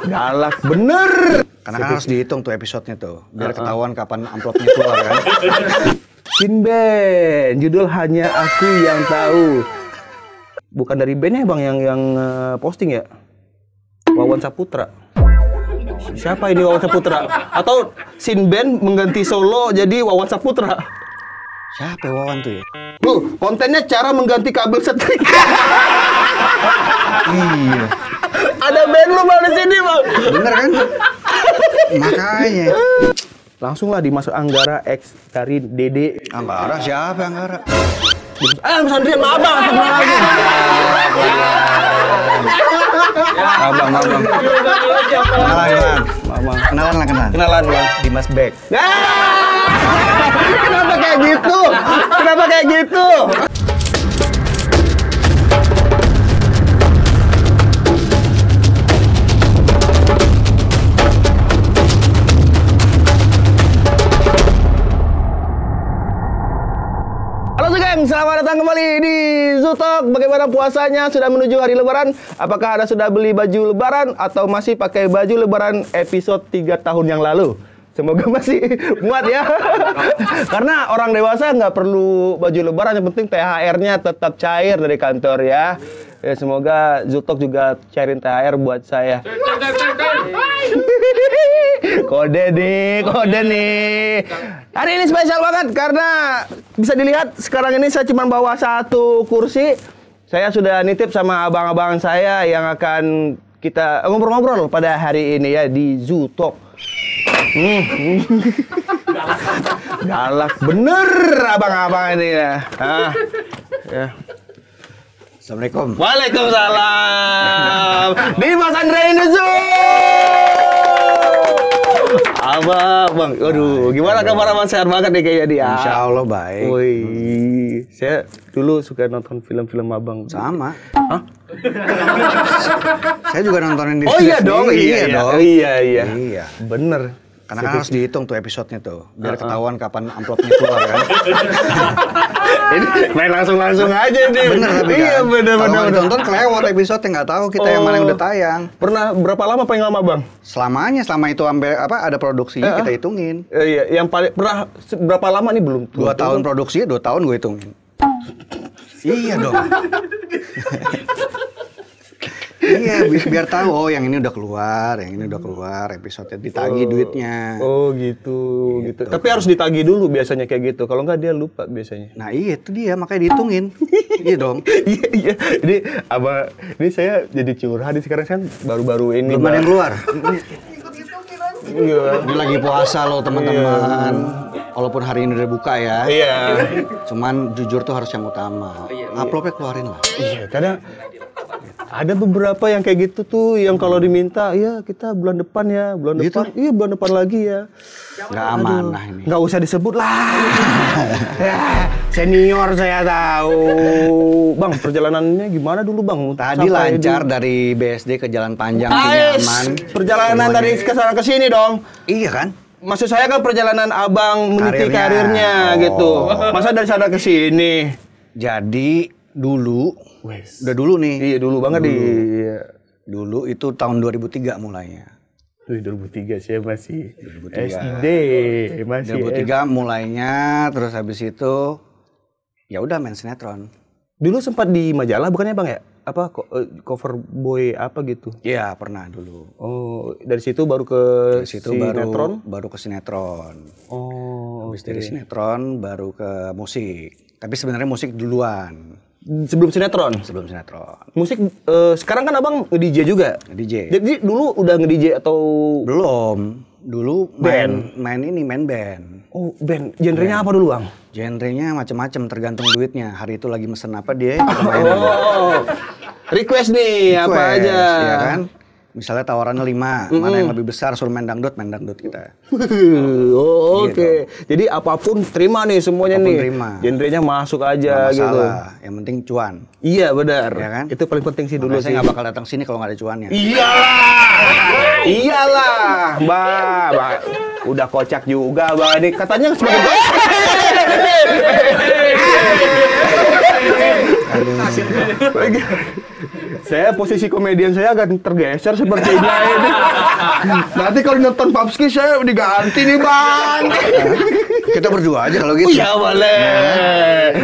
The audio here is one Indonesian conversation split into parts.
Galak bener. Karena kan harus dihitung tuh episodenya tuh, biar ketahuan kapan amplopnya keluar kan. Sinben, judul Hanya Aku Yang Tahu. Bukan dari bandnya bang yang posting ya? Wawan Saputra. Siapa ini Wawan Saputra? Atau Sinben mengganti solo jadi Wawan Saputra? Siapa Wawan tuh ya? Tuh, kontennya cara mengganti kabel setrika. Iya. Ada band lu bang di sini bang. Bener kan? Makanya. Langsung lah dimasuk Anggara X dari Dede. Anggara siapa Anggara? Pesantren maaf bang, astagfirullahaladzim. Abang. Kenalan bang. Dimas Beck. Kenapa kayak gitu? Kenapa kayak gitu? Halo geng, selamat datang kembali di Zutalk. Bagaimana puasanya? Sudah menuju hari Lebaran? Apakah Anda sudah beli baju Lebaran atau masih pakai baju Lebaran episode 3 tahun yang lalu? Semoga masih muat ya. Karena orang dewasa nggak perlu baju Lebaran, yang penting THR-nya tetap cair dari kantor ya. Ya semoga Zutalk juga cairin THR buat saya. Kode nih. Hari ini spesial banget karena bisa dilihat sekarang ini saya cuma bawa satu kursi. Saya sudah nitip sama abang-abang saya yang akan kita ngobrol-ngobrol pada hari ini ya di Zutalk. Galak bener abang-abang ini ya. Ya. Assalamualaikum. Waalaikumsalam. Dimas Andre Induzu. Bang, aduh, gimana kabar abang? Sehat banget nih kayaknya dia. Insya Allah baik. Wih, saya dulu suka nonton film-film abang. Sama. Hah? Saya juga nontonin di Oh iya dong, iya. Iya. Bener. Karena kan harus dihitung tuh episodenya tuh, biar ketahuan kapan amplopnya keluar kan. Ini main langsung aja nih. Bener tapi iya, kan. Bener. Kalau ditonton kelewat episode nggak tahu kita yang mana yang udah tayang. Pernah berapa lama paling lama bang? Selama itu sampai ada produksinya kita hitungin. Iya, yang paling pernah berapa lama nih belum? 2 tahun produksinya, 2 tahun gue hitungin. Iya dong. Iya, biar tahu oh yang ini udah keluar, episode ditagih duitnya. Oh gitu. Tapi harus ditagih dulu biasanya kayak gitu. Kalau nggak dia lupa biasanya. Nah iya itu dia, makanya dihitungin. Iya dong. Iya. Ini saya jadi curhat sekarang kan baru-baru ini. Belum ada yang keluar. Iya. Ini lagi puasa loh teman-teman. Walaupun hari ini udah buka ya. Iya. Cuman jujur tuh harus yang utama. Uploadnya keluarin lah. Iya, kadang ada beberapa yang kayak gitu tuh, yang kalau diminta, ya kita bulan depan ya, bulan gitu? depan, iya bulan depan lagi ya. Nggak amanah ini. Nggak usah disebut lah. Ya, senior saya tahu. Bang, perjalanannya gimana dulu bang? Tadi lancar dari BSD ke Jalan Panjang, nyaman. Perjalanan semuanya. Dari kesana ke sini dong. Iya kan? Maksud saya kan perjalanan abang meniti karirnya gitu. Masa dari sana ke sini? Jadi udah dulu nih. Iya dulu banget Dulu itu tahun 2003 mulainya. 2003 saya masih 2003. SD, masih 2003 mulainya, terus habis itu ya udah main sinetron. Dulu sempat di majalah bukannya bang ya? Apa cover boy apa gitu? Iya pernah dulu. Oh dari situ baru ke sinetron? Baru ke sinetron. Oh. Habis dari sinetron baru ke musik. Tapi sebenarnya musik duluan. Sebelum sinetron? Sebelum sinetron. Musik, sekarang kan abang nge-DJ juga? Nge-DJ. Jadi dulu udah nge-DJ atau? Belum. Dulu main band. Oh band. Genrenya apa dulu bang? Genrenya macam-macam tergantung duitnya. Hari itu lagi mesen apa dia. Request nih, apa aja. Iya kan? Misalnya tawarannya 5, mana yang lebih besar suruh main dangdut kita. Oke. Gitu. Jadi apapun terima nih semuanya apapun nih. Terima. Genrenya masuk aja nggak gitu. masalah. Yang penting cuan. Iya benar. Ya kan? Itu paling penting sih dulu sih. Saya nggak bakal datang sini kalau nggak ada cuannya. Iyalah, Mbak. Udah kocak juga, Mbak. Ini katanya sebagai Saya posisi komedian saya agak tergeser sepertinya ini. Nanti kalau nonton Papski saya diganti nih Bang. Kita berdua aja kalau gitu. Iya boleh.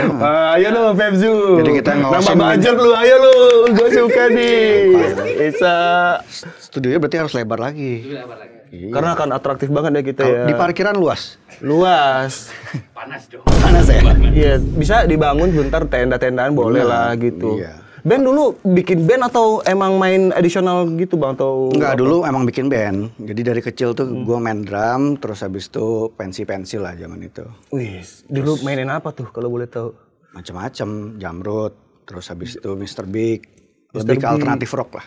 Ayo lu Febzu. Jadi kita nambah budget lu, ayo lu. Gue suka nih. Bisa. Studionya berarti harus lebar lagi. Iya. Karena akan atraktif banget ya kita ya. Di parkiran luas. Panas dong. Panas ya? Iya, bisa dibangun bentar tenda-tendaan boleh lah gitu. Iya. Band dulu bikin band atau emang main additional gitu Bang atau Enggak, dulu emang bikin band. Jadi dari kecil tuh gue main drum, terus habis itu pensil lah zaman itu. Wih, dulu mainin apa tuh kalau boleh tahu? Macam-macam, Jamrud, terus habis itu Mr. Big, lebih ke alternatif rock lah.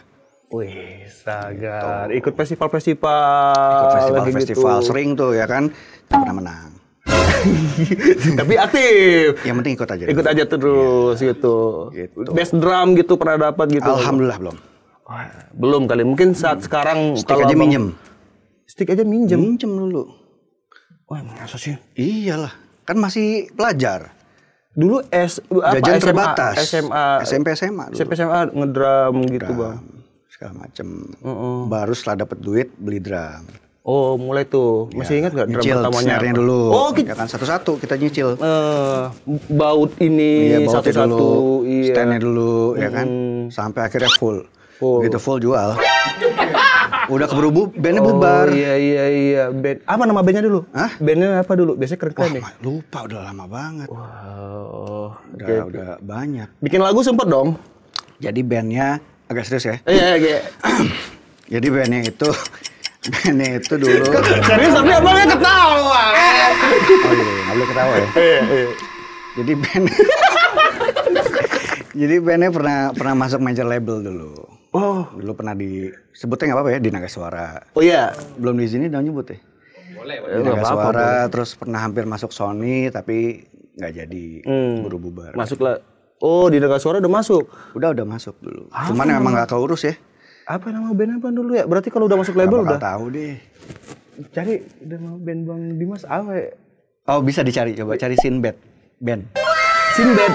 Wih, sagar. Ikut festival-festival. Ikut lagi festival-festival gitu. sering tuh ya kan, nggak pernah menang. Tapi aktif. Yang penting ikut aja. Ikut aja terus gitu. Gitu. Bass drum gitu pernah dapat gitu. Alhamdulillah belum. Wah, belum kali. Mungkin saat sekarang Stick aja minjem. Stick aja minjem. Minjem dulu. Wah, masa sih? Iyalah, kan masih pelajar. Dulu Jajan terbatas. SMA. SMP SMA dulu. SMP SMA ngedrum gitu, Bang. Segala macem. Baru setelah dapet duit beli drum. Oh, mulai tuh. Masih ingat nggak drum Nyicil pertamanya? snare-nya apa? dulu. Oh, Ya kan satu-satu kita nyicil. baut ini Iya, bautnya satu-satu. dulu, Iya. stand-nya dulu, ya kan. Sampai akhirnya full. Begitu full jual. Udah keburu bandnya bubar. Oh iya. Band. Apa nama bandnya dulu? Hah? Bandnya apa dulu? Biasanya keren-keren nih. Lupa, udah lama banget. Wow. Udah banyak. Bikin lagu sempet dong? Jadi bandnya agak serius ya. Iya. Jadi bandnya itu dulu. Serius tapi abangnya ketawa. Oh iya, nggak boleh ketawa ya. Iya. Jadi bandnya pernah masuk major label dulu. Oh. Dulu pernah sebutnya nggak apa-apa ya, di Naga Suara. Oh iya. Belum di sini udah nyebut ya. Boleh. Di Naga Suara, terus pernah hampir masuk Sony tapi nggak jadi, buru bubar. Masuklah. Oh, di Naga Suara udah masuk. Udah masuk dulu. Cuman emang nggak keurus ya. Apa nama band apa dulu ya? Berarti kalau udah masuk label Nggak udah. tahu deh. Cari nama band Bang Dimas apa ya? Oh bisa dicari, coba cari Sinbad band. Sinbad.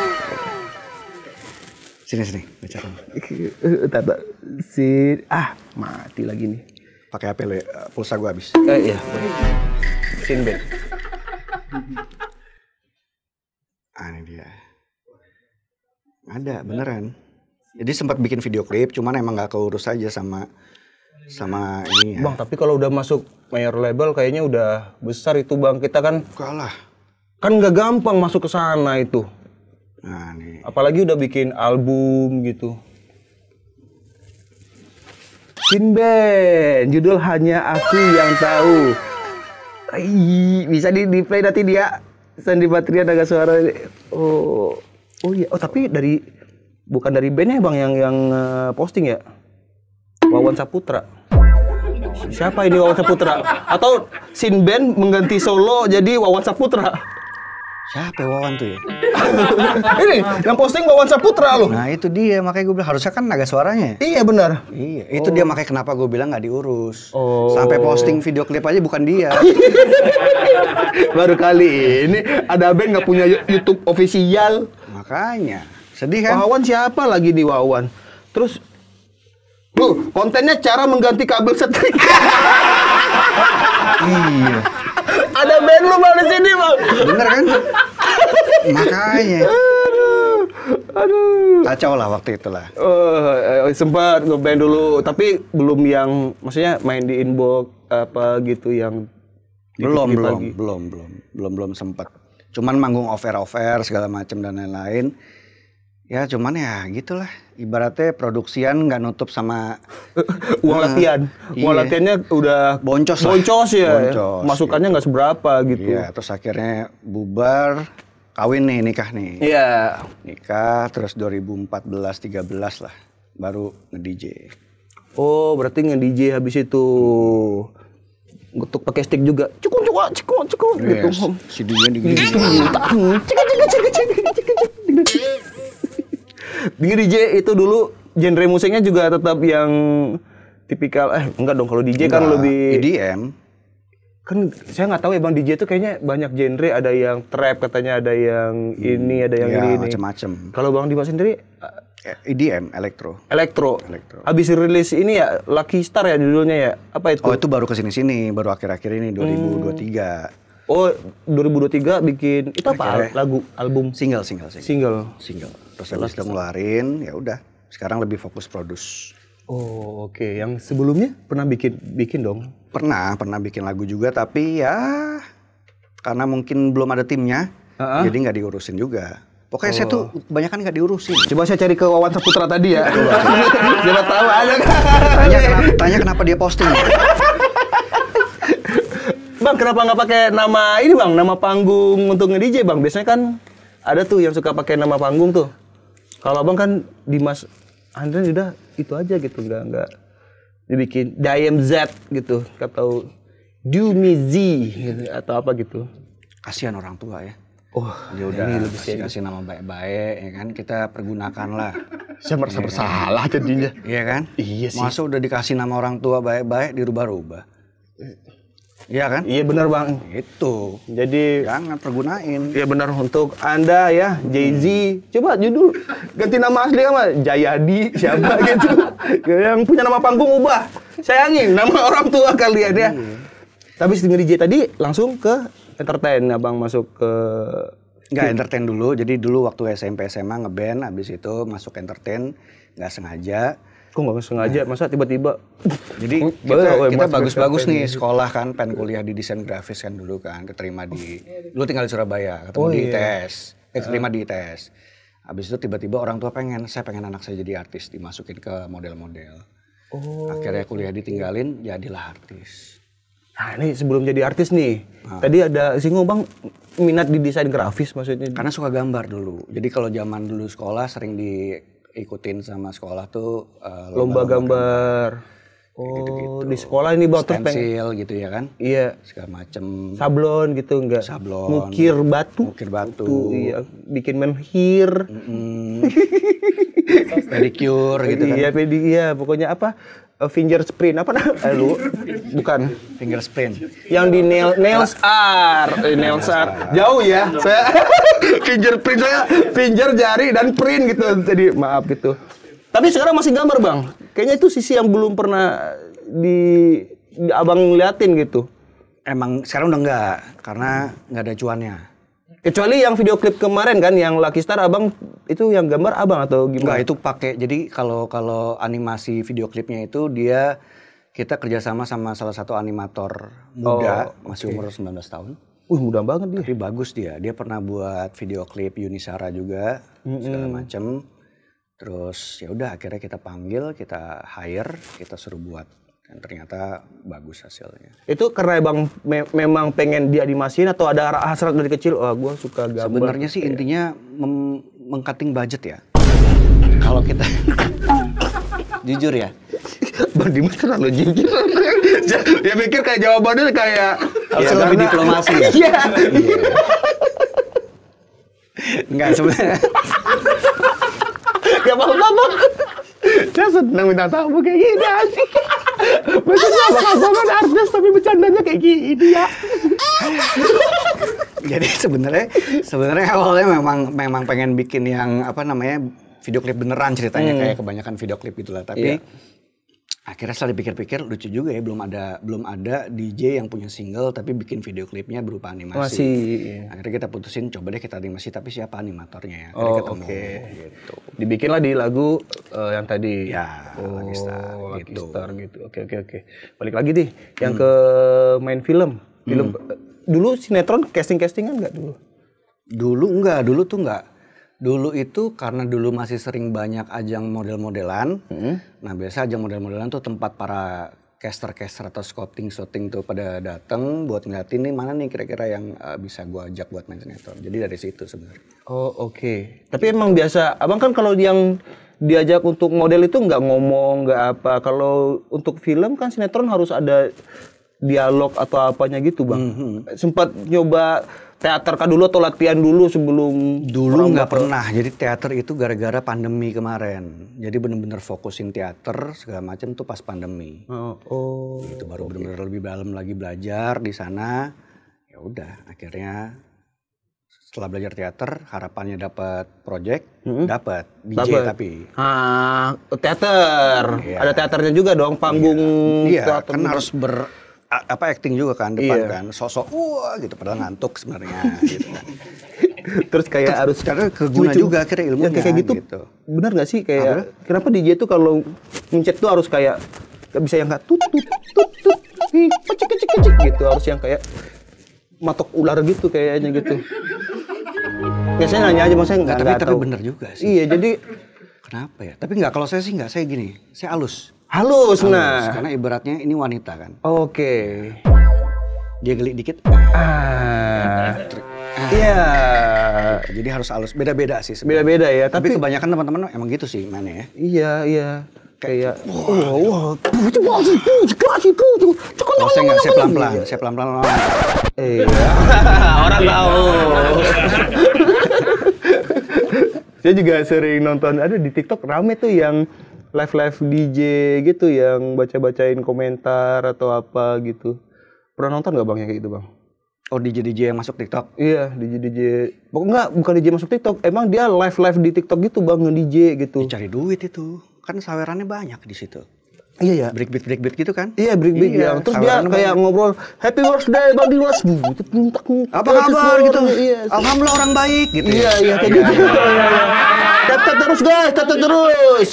Sini, baca. Tata. Mati lagi nih. Pakai HP lo ya, pulsa gua habis. Iya. Sinbad. Ini dia. Ada, beneran. Jadi sempat bikin video klip, cuman emang nggak keurus aja sama ini ya. Bang, tapi kalau udah masuk major label kayaknya udah besar itu Bang. Kita kan Kalah. kan nggak gampang masuk ke sana itu. Nah nih. Apalagi udah bikin album gitu. Sinbad, judul Hanya Aku Yang Tahu. Bisa di play nanti dia. Sandi Patria Naga Suara. Oh iya. Oh tapi bukan dari bandnya Bang yang posting ya? Wawan Saputra. Siapa ini Wawan Saputra? Atau Sinbad mengganti solo jadi Wawan Saputra? Siapa Wawan tuh ya? Ini yang posting Wawan Saputra loh. Nah itu dia, makanya gue bilang harusnya kan Naga Suaranya. Iya benar. Iya, itu dia makanya kenapa gue bilang nggak diurus. Sampai posting video klip aja bukan dia. Baru kali ini ada band nggak punya YouTube official. Makanya, sedih kan? Wawan siapa lagi di Wawan? Terus, kontennya cara mengganti kabel setrika. Iya. Ada band lu Bang di sini Bang. Bener kan? Makanya. Aduh. Kacau lah waktu itu lah. Sempat ngeband dulu, tapi belum yang, maksudnya main di inbox apa gitu yang belum sempat. Cuman manggung off-air segala macam dan lain-lain. Ya cuman ya gitulah. Ibaratnya produksian nggak nutup sama uang latihan. Uang Iya. latihannya udah Boncos ya. Boncos, Masukannya nggak seberapa gitu. Iya, terus akhirnya bubar, kawin nih, nikah nih. Iya. Nikah terus 2014-13 lah baru nge-DJ. Oh, berarti nge-DJ habis itu. Untuk pakai stick juga. Cukun gitu. CD-nya digini. DJ itu dulu genre musiknya juga tetap yang tipikal enggak dong kalau DJ kan lebih EDM. Kan saya nggak tahu ya Bang, DJ itu kayaknya banyak genre, ada yang trap katanya, ada yang ini, ada yang Ya, ini. macam-macam. Kalau Bang Dimas sendiri EDM, elektro. elektro. Habis rilis ini ya Lucky Star ya judulnya ya. Apa itu? Oh, itu baru kesini-sini, baru akhir-akhir ini 2023. Oh, 2023 bikin itu apa? Lagu, album, Single. single. Terus habis itu ngeluarin, ya udah. Sekarang lebih fokus produce. Oh, oke. Yang sebelumnya pernah bikin dong? Pernah bikin lagu juga, tapi ya karena mungkin belum ada timnya, jadi nggak diurusin juga. Pokoknya saya tuh kebanyakan nggak diurusin. Coba saya cari ke Wawan Saputra tadi ya. Siapa tahu ada. Tanya kenapa dia posting. Bang, kenapa nggak pakai nama ini Bang, nama panggung untuk nge-DJ Bang? Biasanya kan ada tuh yang suka pakai nama panggung tuh. Kalau Bang kan Dimas Andre udah itu aja gitu, nggak dibikin Diam Z gitu, atau Do Me Z gitu, atau apa gitu. Kasihan orang tua ya. Oh, Dia udah kasih nama baik-baik, ya kan, kita pergunakanlah. saya merasa bersalah jadinya. Iya kan? Iya sih. Masa udah dikasih nama orang tua baik-baik dirubah-rubah. Iya kan? Iya benar Bang. Itu. Jadi Jangan pergunain. ya benar untuk Anda ya, Jay-Z. Coba judul ganti nama asli apa? Jayadi siapa gitu. Yang punya nama panggung ubah. Sayangin nama orang tua kalian ya. Tapi setelah DJ tadi langsung ke entertain, Abang masuk ke Nggak entertain dulu. Jadi dulu waktu SMP SMA ngeband, habis itu masuk entertain, nggak sengaja. kok nggak sengaja, masa tiba-tiba. Jadi kita bagus-bagus nih sekolah kan, pengen kuliah di desain grafis kan dulu kan, keterima di, lu tinggal di Surabaya, ketemu di ITS, keterima di ITS. Habis itu tiba-tiba orang tua saya pengen anak saya jadi artis, dimasukin ke model-model. Akhirnya kuliah ditinggalin, jadilah artis. Nah ini sebelum jadi artis nih, tadi ada singgung Bang minat di desain grafis maksudnya. Karena suka gambar dulu, jadi kalau zaman dulu sekolah sering diikutin sama sekolah tuh lomba gambar. gitu-gitu. Di sekolah ini Bang terus stensil gitu ya kan? Iya. Segala macem. Sablon gitu enggak? Sablon. Mukir batu. Iya. Bikin menhir. Pedicure gitu kan? Iya, pokoknya apa? Finger sprint apa nah? Lu bukan Finger sprint. yang di nails art. Nails art. Jauh ya. Saya fingerprint saya finger jari dan print gitu. Jadi maaf gitu. Tapi sekarang masih gambar Bang. Kayaknya itu sisi yang belum pernah di Abang liatin gitu. Emang sekarang udah enggak, karena nggak ada cuannya. Kecuali yang video klip kemarin kan, yang Lucky Star Abang itu yang gambar Abang atau gimana? Enggak, itu pakai. Jadi kalau animasi video klipnya itu kita kerjasama sama salah satu animator muda, masih umur 19 tahun. Mudah banget dia. Tapi bagus dia. Dia pernah buat video klip Yunisara juga, segala macem. Terus ya udah akhirnya kita panggil, kita hire, kita suruh buat. Dan ternyata bagus hasilnya. Itu karena Bang memang pengen dianimasin atau ada hasrat dari kecil? Oh, gue suka gambar. Sebenarnya sih intinya mengcutting budget ya. Kalau kita jujur ya. Bang Dimas terlalu jujur. Dia pikir kayak jawabannya kayak harus lebih diplomasi ya. Iya. Enggak sebenarnya. Gak apa-apa Bang. Saya senang minta tamu kayak gini asik. Maksudnya Abang kan artis tapi bercandanya kayak gini ya. Jadi sebenarnya awalnya memang pengen bikin yang video klip beneran ceritanya, kayak kebanyakan video klip gitulah. Tapi akhirnya setelah dipikir-pikir lucu juga ya, belum ada DJ yang punya single tapi bikin video klipnya berupa animasi. Akhirnya kita putusin coba deh kita animasi, tapi siapa animatornya ya? Akhirnya ketemu gitu. Dibikinlah di lagu yang tadi. Ya, Lucky Star gitu. Oke. Balik lagi deh yang ke main film. Dulu sinetron castingan enggak dulu? Dulu tuh enggak. Dulu itu karena dulu masih sering banyak ajang model-modelan. Nah biasa ajang model-modelan tuh tempat para caster atau scouting tuh pada datang buat ngeliatin nih mana nih kira-kira yang bisa gua ajak buat main sinetron. Jadi dari situ sebenarnya. Oh oke. Tapi emang biasa, Abang kan kalau yang diajak untuk model itu nggak ngomong, nggak apa. Kalau untuk film kan sinetron harus ada dialog atau apanya gitu Bang. Sempat nyoba teater kah dulu atau latihan dulu sebelum? Dulu nggak pernah. Jadi teater itu gara-gara pandemi kemarin. Jadi bener-bener fokusin teater segala macam tuh pas pandemi. Oh. Itu baru bener-bener lebih dalam lagi belajar di sana. Ya udah, akhirnya setelah belajar teater, harapannya dapat project, dapat DJ tapi. Teater. Iya. Ada teaternya juga dong, panggung. Iya, teater kan gitu. harus acting juga kan depan kan, sosok gitu padahal ngantuk sebenarnya gitu kan. Terus kayak harus karena keguna lucu. juga akhirnya ilmunya Yang kayak gitu. Bener nggak sih kayak kenapa DJ tuh kalau mencet tuh harus kayak nggak bisa yang nggak tut kecik gitu, harus yang kayak matok ular gitu kayaknya gitu. Biasanya nanya aja maksudnya nggak tapi tahu. bener juga sih. Iya, jadi Kenapa ya? Tapi nggak, kalau saya sih nggak, saya gini, saya halus. Nah. Karena ibaratnya ini wanita kan. Oke. Dia geli dikit. Iya. Jadi harus halus. Beda-beda sih sebenarnya. Beda-beda ya, Tapi tapi kebanyakan teman-teman emang gitu sih mainnya ya. iya. Kayak Oh, saya pelan-pelan. Iya. Orang tahu. Saya juga sering nonton, ada di TikTok rame tuh yang live DJ gitu, yang bacain komentar atau apa gitu. Pernah nonton nggak Bang yang kayak gitu Bang? Oh, DJ yang masuk TikTok? Iya, DJ. Bukan DJ masuk TikTok. Emang dia live di TikTok gitu Bang, nge-DJ gitu. Cari duit itu. Kan sawerannya banyak di situ. Iya ya. Break beat gitu kan? Iya, break Iya, yang. Terus dia kayak ngobrol, "Happy birthday Bang Dimas." Gitu, apa kabar gitu? Iya. Alhamdulillah orang baik gitu. Iya, kayak gitu. Tetap terus guys, tetap terus.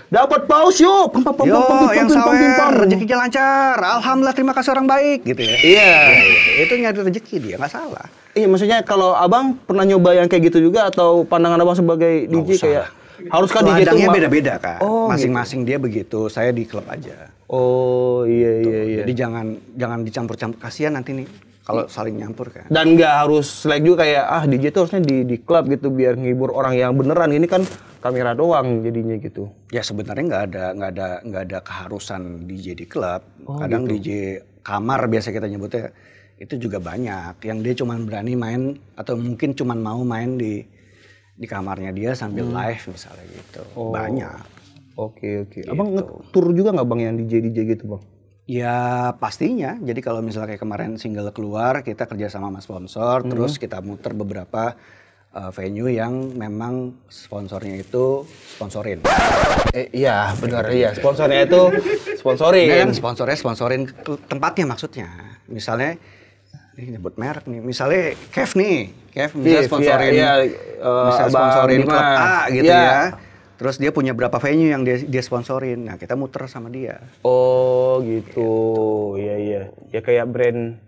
Dapat paus yuk. Yo, yang sawer, rezekinya lancar. Alhamdulillah, terima kasih orang baik gitu ya. Iya. Itu nyari rezeki dia, nggak salah. Iya, maksudnya kalau Abang pernah nyoba yang kayak gitu juga atau pandangan Abang sebagai DJ kayak haruskah DJ itu ladangnya beda-beda kan? Oh, masing-masing dia begitu. Saya di klub aja. Oh, iya. Jadi jangan dicampur-campur, kasihan nanti nih kalau saling nyampur kan. Dan nggak harus like juga kayak DJ itu harusnya di klub gitu biar ngibur orang yang beneran. Ini kan kamera doang jadinya gitu. Ya sebenarnya nggak ada keharusan DJ di klub. Kadang gitu. DJ kamar biasa kita nyebutnya itu juga banyak. Yang dia cuma berani main atau mungkin cuma mau main di kamarnya dia sambil live misalnya gitu. Banyak. Oke. Gitu. Abang nge-tour juga nggak Bang yang DJ gitu Bang? Ya pastinya. Jadi kalau misalnya kayak kemarin single keluar, kita kerja sama sponsor, terus kita muter beberapa venue yang memang sponsornya itu sponsorin. Iya benar, iya sponsornya itu sponsorin. Sponsorin tempatnya maksudnya. Misalnya ini nyebut merek nih, misalnya Kev bisa sponsorin, bisa sponsorin klub A gitu ya. Terus dia punya berapa venue yang dia sponsorin, nah kita muter sama dia. Oh gitu, iya. Ya kayak brand,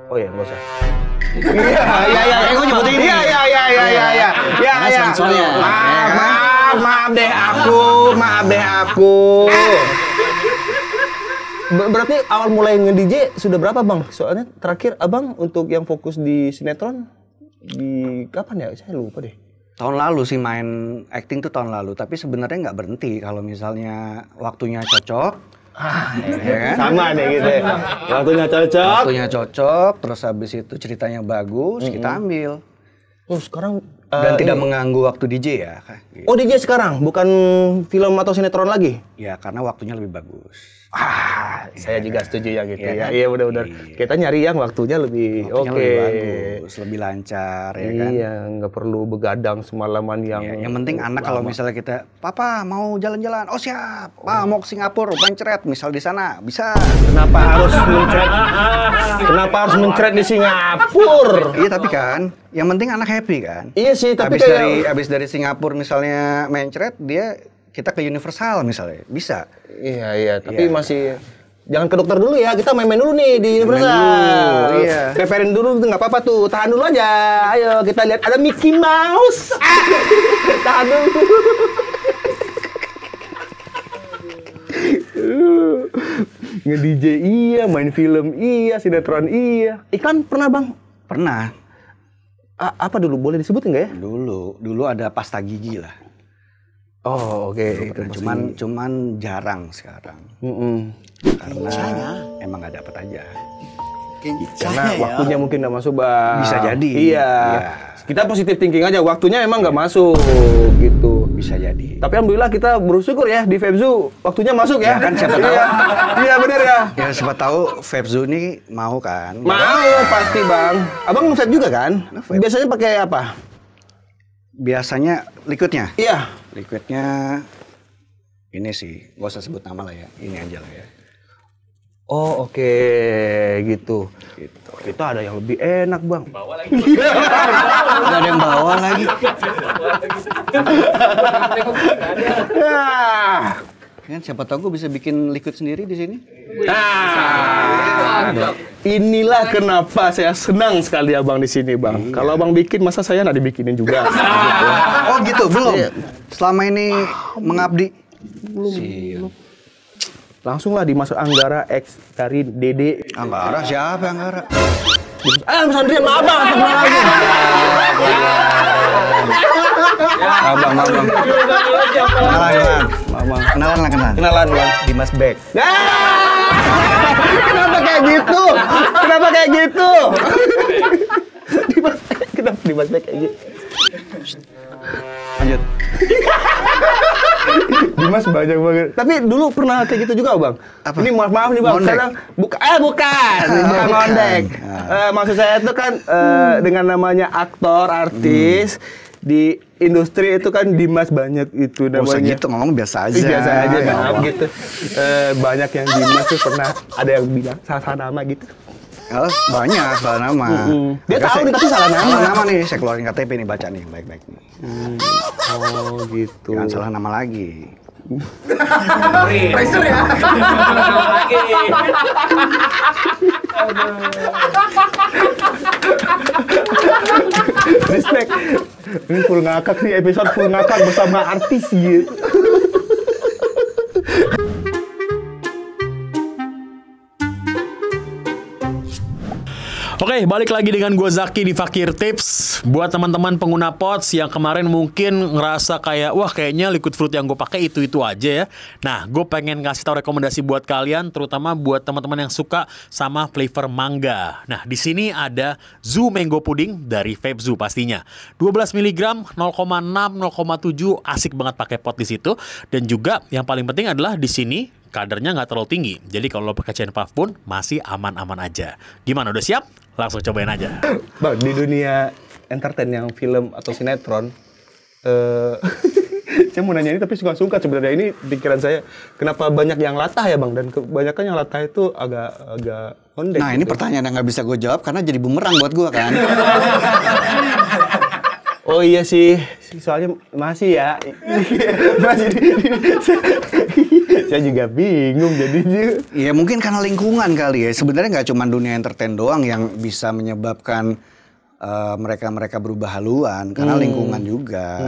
oh ya nggak usah. Iya. Gue nyebutin ini. Iya. Sponsornya. Maaf deh aku. Berarti awal mulai nge-DJ sudah berapa Bang? Soalnya terakhir Abang untuk yang fokus di sinetron di kapan ya? Saya lupa deh. Tahun lalu sih main acting tuh tahun lalu, tapi sebenarnya nggak berhenti kalau misalnya waktunya cocok. Ya kan? Sama deh gitu ya. Waktunya cocok. Terus habis itu ceritanya bagus, kita ambil. Oh sekarang dan tidak mengganggu waktu DJ ya. Gitu. Oh DJ sekarang, bukan film atau sinetron lagi? Ya karena waktunya lebih bagus. Saya juga setuju yang gitu ya. Kan? Iya benar-benar. Kita nyari yang waktunya lebih oke. Lebih bagus, lebih lancar ya kan. Iya, nggak perlu begadang semalaman yang. Yang penting anak kalau misalnya kita, "Papa mau jalan-jalan." "Oh siap." "Pak mau ke Singapura, mencret." Misal di sana, bisa. Kenapa harus mencret di Singapura? Iya tapi kan, yang penting anak happy kan. Iya sih, tapi habis dari Singapura misalnya mencret, kita ke Universal misalnya, bisa. Iya, tapi masih jangan ke dokter dulu ya. Kita main-main dulu nih di Universal. Iya. Peperin dulu nggak apa-apa tuh. Tahan dulu aja. Ayo kita lihat ada Mickey Mouse. Tahan dulu. Nge-DJ iya, main film iya, sinetron iya. Iklan pernah Bang? Pernah. Apa dulu? Boleh disebutin nggak ya? Dulu ada pasta gigi lah. Oh oke. Cuman jarang sekarang. Karena emang nggak dapet aja. Saking Karena ya. waktunya mungkin nggak masuk, Bang. Bisa jadi. Iya. Kita positif thinking aja, waktunya emang nggak masuk gitu. Bisa jadi. Tapi alhamdulillah kita bersyukur ya di Febzu waktunya masuk ya. Ya kan, siapa tahu. Iya, iya benar ya. Ya siapa tahu Febzu ini mau kan? Mau pasti, Bang. Abang ngeset juga kan? Biasanya pakai apa? Biasanya liquidnya. Iya. Liquidnya ini sih, gak usah sebut nama lah ya. Ini aja lah ya. Oh oke gitu. Gitu. Kita ada yang lebih enak, Bang. Bawa lagi. Gak ada yang bawa lagi. Nah, Kan siapa tahu gue bisa bikin liquid sendiri di sini. inilah kenapa saya senang sekali Abang di sini, Bang. Kalau Abang bikin, masa saya nggak dibikinin juga? Gitu. Oh gitu, belum. Iya. Selama ini mengabdi. Belum. Langsung lah dimasuk Anggara X dari Dede. Anggara siapa Anggara? Mas Andri sama Abang, lagi. Abang. Kenalan lah. Kenalan, Bang. Dimas Beck. Kenapa kayak gitu? Kenapa kayak gitu? Kenapa Dimas Beck kayak gitu? Lanjut. Dimas banyak banget. Tapi dulu pernah kayak gitu juga, Bang. Apa? Ini maaf nih, Bang. Ngondek. Sekarang bukan bukan ngondek. Maksud saya itu kan dengan namanya aktor, artis di industri itu kan Dimas banyak itu Gak usah namanya. gitu, ngomong biasa aja. Biasa aja, Ya maaf Allah. gitu. Banyak yang Dimas tuh pernah ada yang bilang salah nama gitu. Oh, banyak salah nama. Dia Maka tahu saya- nih, tapi salah nama. Salah nama nih, saya keluarin KTP nih, baca nih baik-baik nih. Oh gitu. Jangan salah nama lagi. Pressure ya. Lagi. Respect. Ini full ngakak nih, episode full ngakak bersama artis gitu. Oke, balik lagi dengan gue Zaki di Fakir Tips. Buat teman-teman pengguna POTS yang kemarin mungkin ngerasa kayak, wah kayaknya liquid fruit yang gue pakai itu-itu aja ya. Nah, gue pengen ngasih tahu rekomendasi buat kalian, terutama buat teman-teman yang suka sama flavor mangga. Nah, di sini ada Zoo Mango Pudding dari Febzu pastinya. 12 mg, 0,6, 0,7, asik banget pakai pot di situ. Dan juga yang paling penting adalah di sini kadarnya nggak terlalu tinggi. Jadi kalau lo pakai chain puff pun masih aman-aman aja. Gimana, udah siap? Langsung cobain aja. Bang, di dunia entertain yang film atau sinetron, saya mau nanya ini tapi suka-suka sebenarnya, ini pikiran saya. Kenapa banyak yang latah ya, Bang? Dan kebanyakan yang latah itu agak ondek. Nah, ini gitu. pertanyaan yang nggak bisa gue jawab karena jadi bumerang buat gue kan. Oh iya sih, soalnya masih ya. Masih saya juga bingung jadinya. Ya mungkin karena lingkungan kali ya. Sebenarnya nggak cuma dunia entertain doang yang bisa menyebabkan mereka berubah haluan, karena lingkungan juga.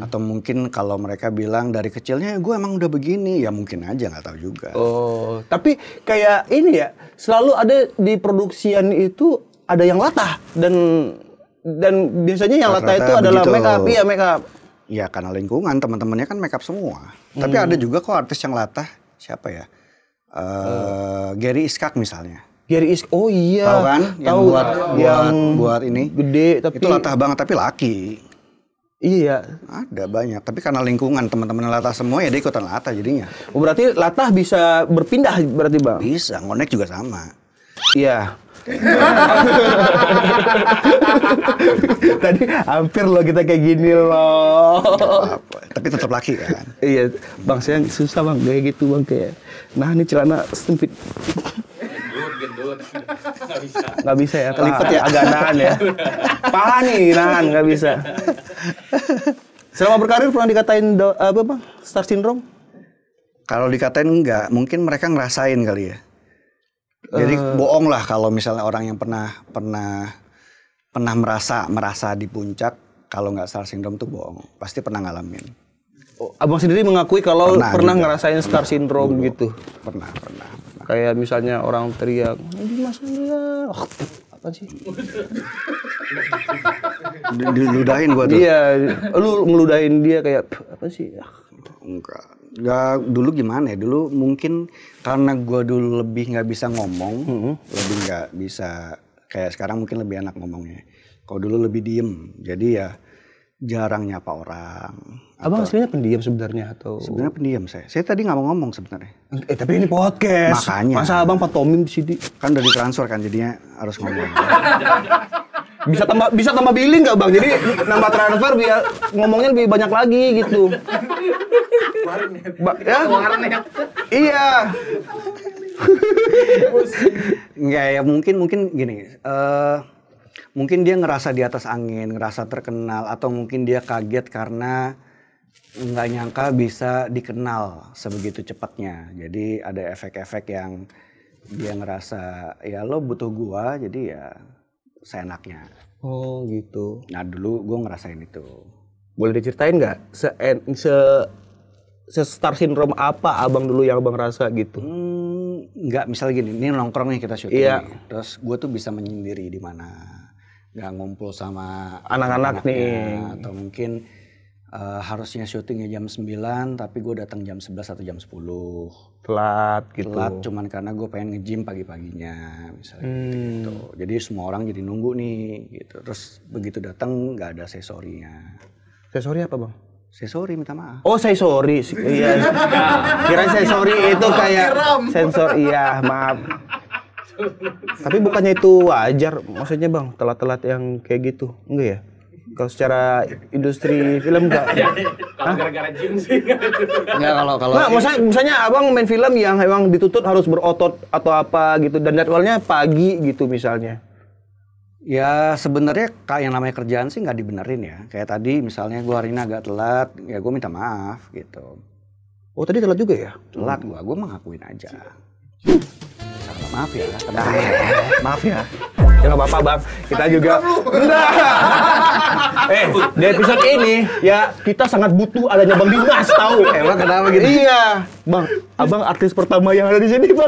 Atau mungkin kalau mereka bilang dari kecilnya gue emang udah begini, ya mungkin aja, nggak tahu juga. Oh, tapi kayak ini ya, selalu ada di produksian itu ada yang latah dan biasanya yang latah Rata-rata itu adalah begitu. make up, iya make up. Ya karena lingkungan, teman-temannya kan make up semua. Tapi ada juga kok artis yang latah. Siapa ya? Gary Iskak misalnya. Gary Is, oh iya. Tahu kan? Yang Tahu, buat ini. gede tapi Itu latah banget tapi laki. Iya. Ada banyak. Tapi karena lingkungan teman-teman latah semua ya dia ikutan latah jadinya. Oh, berarti latah bisa berpindah berarti, Bang? Bisa, ngonek juga sama. Iya. Tadi hampir loh kita kayak gini loh. Apa. Tapi tetap laki kan. Iya, Bang, saya susah, Bang, kayak gitu, Bang, kayak. Nah, ini celana sempit. Gendut. Nggak bisa. Nggak bisa ya, Kelipet ya? agak nahan ya. Paha nih, nahan, nggak bisa. Selama berkarir pernah dikatain apa, Bang? Star syndrome? Kalau dikatain enggak, mungkin mereka ngerasain kali ya. Jadi bohong lah kalau misalnya orang yang pernah merasa di puncak, kalau nggak star syndrome tuh bohong. Pasti pernah ngalamin. Oh, Abang sendiri mengakui kalau pernah juga. ngerasain star syndrome gitu. Pernah. Kayak misalnya orang teriak, Dimas Andria. Oh, apa sih? Diludahin gua tuh. Iya, lu ngeludahin dia kayak apa sih? Enggak. Ya dulu gimana ya? Dulu mungkin karena gue dulu lebih nggak bisa ngomong, lebih nggak bisa kayak sekarang mungkin lebih enak ngomongnya. Kalau dulu lebih diem, jadi ya jarang nyapa orang. Abang aslinya pendiam sebenarnya atau? Sebenarnya pendiam saya. Saya tadi nggak mau ngomong sebenarnya. Tapi ini podcast. Makanya. Masa abang pantomim di sini? Kan udah ditransfer kan, jadinya harus ngomong. Bisa tambah billing nggak bang? Jadi nambah transfer biar ngomongnya lebih banyak lagi gitu. Ya? Iya. Enggak ya, mungkin gini. Mungkin dia ngerasa di atas angin, ngerasa terkenal, atau mungkin dia kaget karena nggak nyangka bisa dikenal sebegitu cepatnya. Jadi ada efek-efek yang dia ngerasa ya lo butuh gua, jadi ya seenaknya. Oh gitu. Nah dulu gua ngerasain itu. Boleh diceritain nggak star syndrome apa abang dulu yang abang rasa gitu? Nggak, misalnya gini, ini nongkrong nih kita syuting. Iya. Nih. Terus gua tuh bisa menyendiri di mana, nggak ngumpul sama Anak-anak nih. Atau mungkin harusnya syutingnya jam 9 tapi gue datang jam 11 atau jam 10. Telat gitu. Telat cuman karena gue pengen nge-gym pagi-paginya misalnya gitu. Jadi semua orang jadi nunggu nih gitu. Terus begitu datang nggak ada say sorry-nya. Say sorry apa bang? Say sorry, minta maaf. Oh say sorry, iya. Kirain say sorry itu kayak sensor, iya maaf. Tapi bukannya itu wajar, maksudnya bang, telat-telat yang kayak gitu, enggak ya? Kalau secara industri film enggak? Kalau gara-gara gym sih. Enggak, kalau Nah, misalnya abang main film yang emang dituntut harus berotot atau apa gitu, dan jadwalnya pagi gitu misalnya. Ya sebenarnya yang namanya kerjaan sih nggak dibenerin ya. Kayak tadi misalnya gue hari ini agak telat, ya gue minta maaf gitu. Oh tadi telat juga ya? Telat gue mengakuin aja. Maaf ya, Maaf ya. Ya nggak apa-apa bang, kita juga enggak. Di episode ini ya kita sangat butuh adanya Bang Dimas, tahu? Emang kenapa gitu? Iya, bang. Abang artis pertama yang ada di sini bang.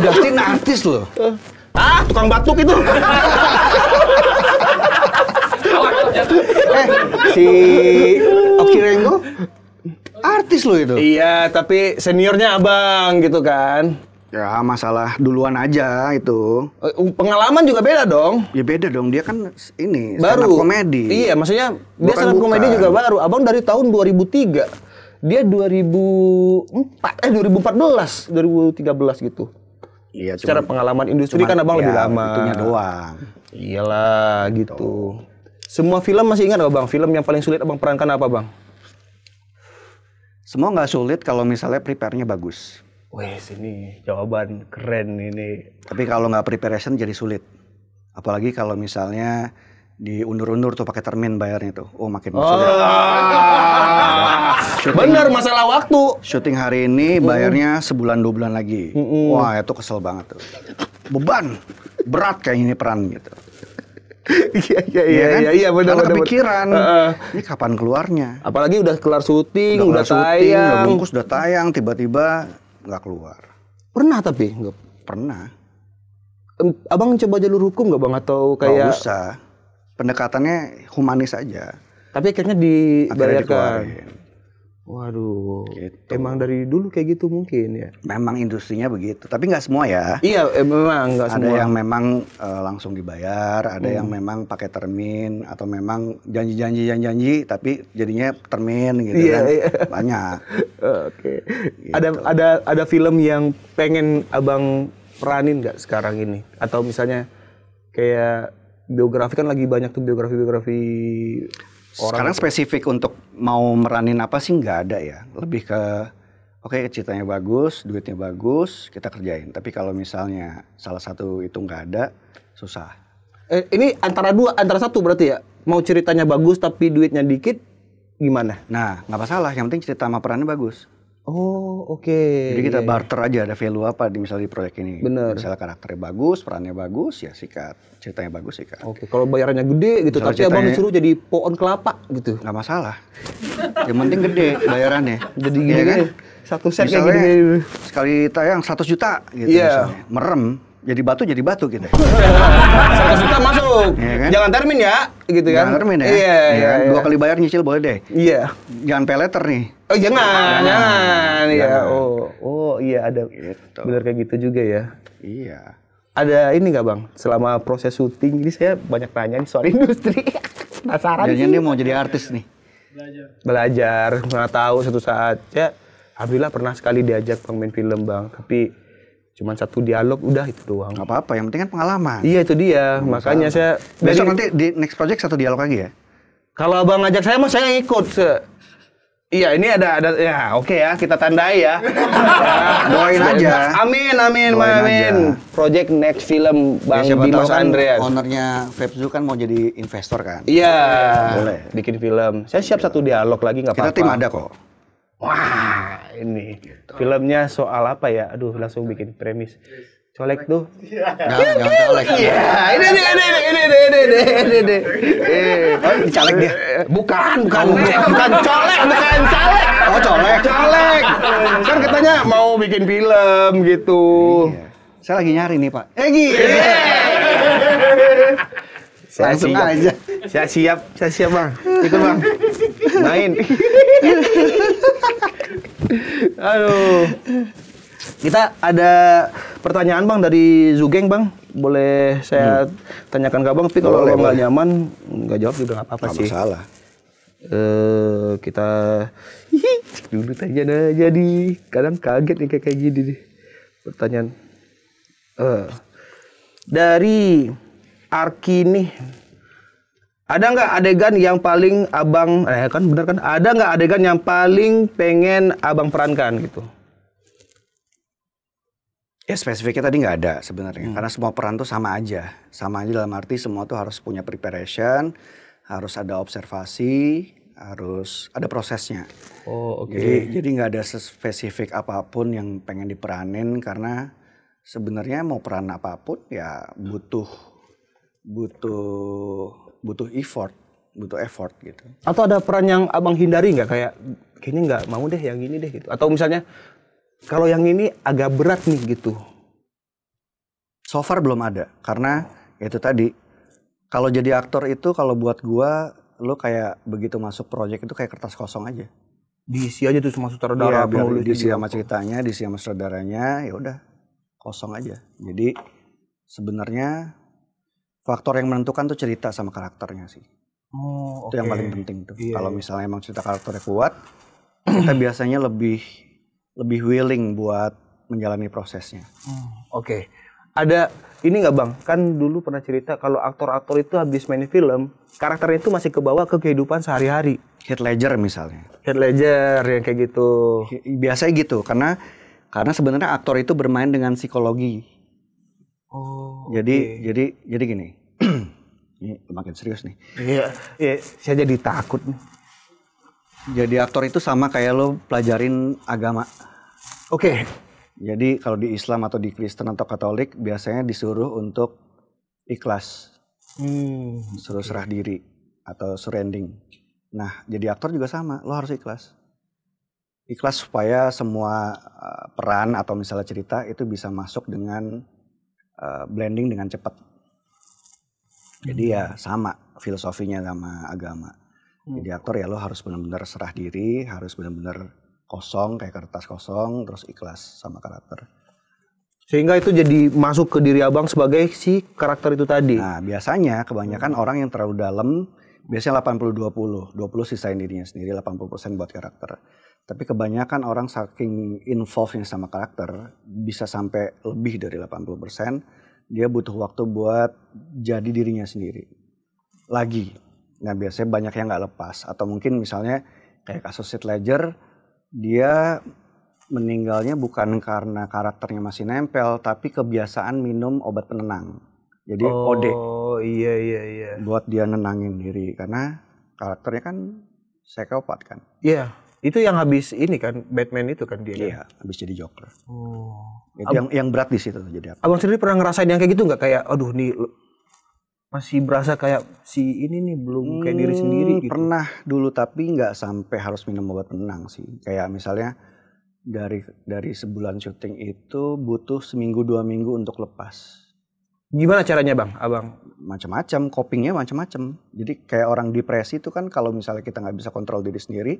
Dustin artis loh. Tukang batuk itu. Si Oki Rengo artis loh itu. Iya, tapi seniornya abang gitu kan. Ya masalah duluan aja itu. Pengalaman juga beda dong. Ya beda dong, dia kan ini Baru. stand up komedi. Iya, maksudnya dia Bukan, stand up komedi bukan. juga baru. Abang dari tahun 2003. Dia 2014 gitu. Iya, Secara pengalaman industri kan abang lebih lama. Itunya doang. Iyalah gitu. Semua film masih ingat nggak bang? Film yang paling sulit abang perankan apa bang? Semua nggak sulit kalau misalnya prepare-nya bagus. Wih, sini jawaban keren ini. Tapi kalau nggak preparation jadi sulit. Apalagi kalau misalnya diundur-undur tuh pakai termin bayarnya tuh. Oh makin sulit. Bener, masalah waktu. Syuting hari ini bayarnya sebulan 2 bulan lagi. Wah itu kesel banget tuh. Beban, berat kayak ini peran gitu. Iya benar. Karena kepikiran, ini kapan keluarnya? Apalagi udah kelar syuting, udah syuting, udah tayang. bungkus, udah tayang, tiba-tiba nggak keluar. Pernah tapi nggak. Pernah. Abang coba jalur hukum nggak bang atau Nggak kayak? usah. Pendekatannya humanis aja. Tapi akhirnya Akhirnya dibayarkan. dikeluarin. Waduh, Gitu. emang dari dulu kayak gitu mungkin ya? Memang industrinya begitu, tapi nggak semua ya. Iya, memang nggak Ada semua. yang memang langsung dibayar, ada yang memang pakai termin, atau memang janji, tapi jadinya termin gitu Iya, kan. iya. Banyak. Oke. Gitu. Ada film yang pengen abang peranin nggak sekarang ini? Atau misalnya kayak biografi kan lagi banyak tuh biografi Sekarang spesifik untuk mau meranin apa sih nggak ada ya. Lebih ke oke, ceritanya bagus, duitnya bagus, kita kerjain. Tapi kalau misalnya salah satu itu nggak ada, susah. Ini antara satu berarti ya? Mau ceritanya bagus tapi duitnya dikit, gimana? Nah, nggak masalah. Yang penting cerita sama perannya bagus. Oh, oke. Jadi kita barter aja, ada value apa misalnya di proyek ini. Bener. Misalnya karakternya bagus, perannya bagus, ya sikat. Ceritanya bagus, sikat. Oke, kalau bayarannya gede gitu, Misalnya tapi abang ceritanya- disuruh jadi pohon kelapa gitu. Nggak masalah. Yang penting gede bayarannya. Jadi Iya gini kan? satu set kayak Misalnya gini. sekali tayang 100 juta gitu Iya. misalnya. Merem, jadi batu gitu. Saya suka masuk. Iya kan? Jangan termin ya, gitu kan? Jangan termin ya. Iya, iya. 2 kali bayar nyicil boleh deh. Iya. Jangan pay letter nih. Oh jangan. Iya. Jangan. Oh iya ada. Gitu. Bener kayak gitu juga ya. Iya. Ada ini nggak bang? Selama proses syuting ini saya banyak tanya nih soal industri. Penasaran sih. Jangan dia mau jadi artis nih. Belajar, nggak tahu suatu saat ya. Alhamdulillah pernah sekali diajak bang main film bang, tapi cuman 1 dialog udah itu doang. Gak apa-apa, yang penting kan pengalaman. Iya itu dia, makanya saya Besok nanti di next project 1 dialog lagi ya? kalau abang ngajak saya mah saya ikut. Iya ini ada ya oke ya kita tandai ya. Doain aja. Amin Doain amin. aja. Project next film Bang Ya, siapa Dimas tahu kan Andrean. ownernya Vepzu kan mau jadi investor kan. Iya. Boleh. Bikin film. Saya siap 1 dialog lagi nggak apa-apa. Kita tim ada kok. Wah ini filmnya soal apa ya? Aduh langsung bikin premis. Colek tuh. Jangan colek. Iya, ini. Oh, dicalek dia. Bukan colek, bukan calek. Oh, colek. Colek. Kan katanya mau bikin film gitu. Iya. Saya lagi nyari nih, Pak. Gitu. Saya Langsung siap. aja. Saya siap bang. Ikut bang. Main. Aduh. Kita ada pertanyaan bang dari Zugeng bang. Boleh saya tanyakan ke abang, tapi kalau Boleh, abang nggak boleh. nyaman, nggak jawab juga nggak apa-apa Nggak sih. masalah. Kita dulu tanya aja di kadang kaget nih kayak gini nih pertanyaan. Dari Arki nih, ada nggak adegan yang paling abang kan bener kan? Ada nggak adegan yang paling pengen abang perankan gitu? Ya spesifiknya tadi nggak ada sebenarnya, karena semua peran tuh sama aja dalam arti semua tuh harus punya preparation, harus ada observasi, harus ada prosesnya. Oh oke. Jadi nggak ada spesifik apapun yang pengen diperanin karena sebenarnya mau peran apapun ya butuh effort gitu. Atau ada peran yang abang hindari nggak kayak kayaknya nggak mau deh yang ini deh gitu? Atau misalnya kalau yang ini agak berat nih gitu? So far belum ada karena ya itu tadi kalau jadi aktor itu kalau buat gua lo kayak begitu masuk proyek itu kayak kertas kosong aja. Diisi aja tuh sama sutradara, Iya, biar penulis diisi gitu. sama ceritanya, diisi sama saudaranya, ya udah kosong aja. Jadi sebenarnya faktor yang menentukan tuh cerita sama karakternya sih. Oh, Itu yang oke. paling penting tuh. Iya, Kalau iya. misalnya emang cerita karakternya kuat, kita biasanya lebih willing buat menjalani prosesnya. Oke. Ada ini nggak bang? Kan dulu pernah cerita kalau aktor-aktor itu habis main film, karakternya itu masih kebawa ke kehidupan sehari-hari. Heath Ledger misalnya. Heath Ledger yang kayak gitu. Biasanya gitu karena sebenarnya aktor itu bermain dengan psikologi. Oh. Jadi gini. Ini makin serius nih. Iya, saya jadi takut nih. Jadi aktor itu sama kayak lo pelajarin agama. Oke. Jadi kalau di Islam atau di Kristen atau Katolik biasanya disuruh untuk ikhlas, suruh serah diri atau surrendering. Nah, jadi aktor juga sama, lo harus ikhlas. Ikhlas supaya semua peran atau misalnya cerita itu bisa masuk dengan blending dengan cepat. Jadi ya sama filosofinya sama agama. Jadi aktor ya lo harus benar-benar serah diri, harus benar-benar kosong kayak kertas kosong, terus ikhlas sama karakter. Sehingga itu jadi masuk ke diri abang sebagai si karakter itu tadi. Nah biasanya kebanyakan orang yang terlalu dalam biasanya 80-20, 20 sisain dirinya sendiri, 80% buat karakter. Tapi kebanyakan orang saking involve-nya sama karakter bisa sampai lebih dari 80%, dia butuh waktu buat jadi dirinya sendiri. Lagi. Nah biasanya banyak yang nggak lepas. Atau mungkin misalnya kayak kasus Heath Ledger, dia meninggalnya bukan karena karakternya masih nempel, tapi kebiasaan minum obat penenang. Jadi OD. Oh iya. Buat dia nenangin diri. Karena karakternya kan psikopat kan. Iya, itu yang habis ini kan, Batman itu kan dia. Iya, habis jadi Joker. Oh. Itu yang berat di situ jadi apa? Abang sendiri pernah ngerasain yang kayak gitu nggak? Kayak, aduh nih masih berasa kayak si ini nih belum kayak diri sendiri gitu. Pernah dulu tapi nggak sampai harus minum obat penenang sih. Kayak misalnya dari sebulan syuting itu butuh seminggu 2 minggu untuk lepas. Gimana caranya bang, abang? Macam-macam, copingnya macam-macam. Jadi kayak orang depresi itu kan kalau misalnya kita nggak bisa kontrol diri sendiri,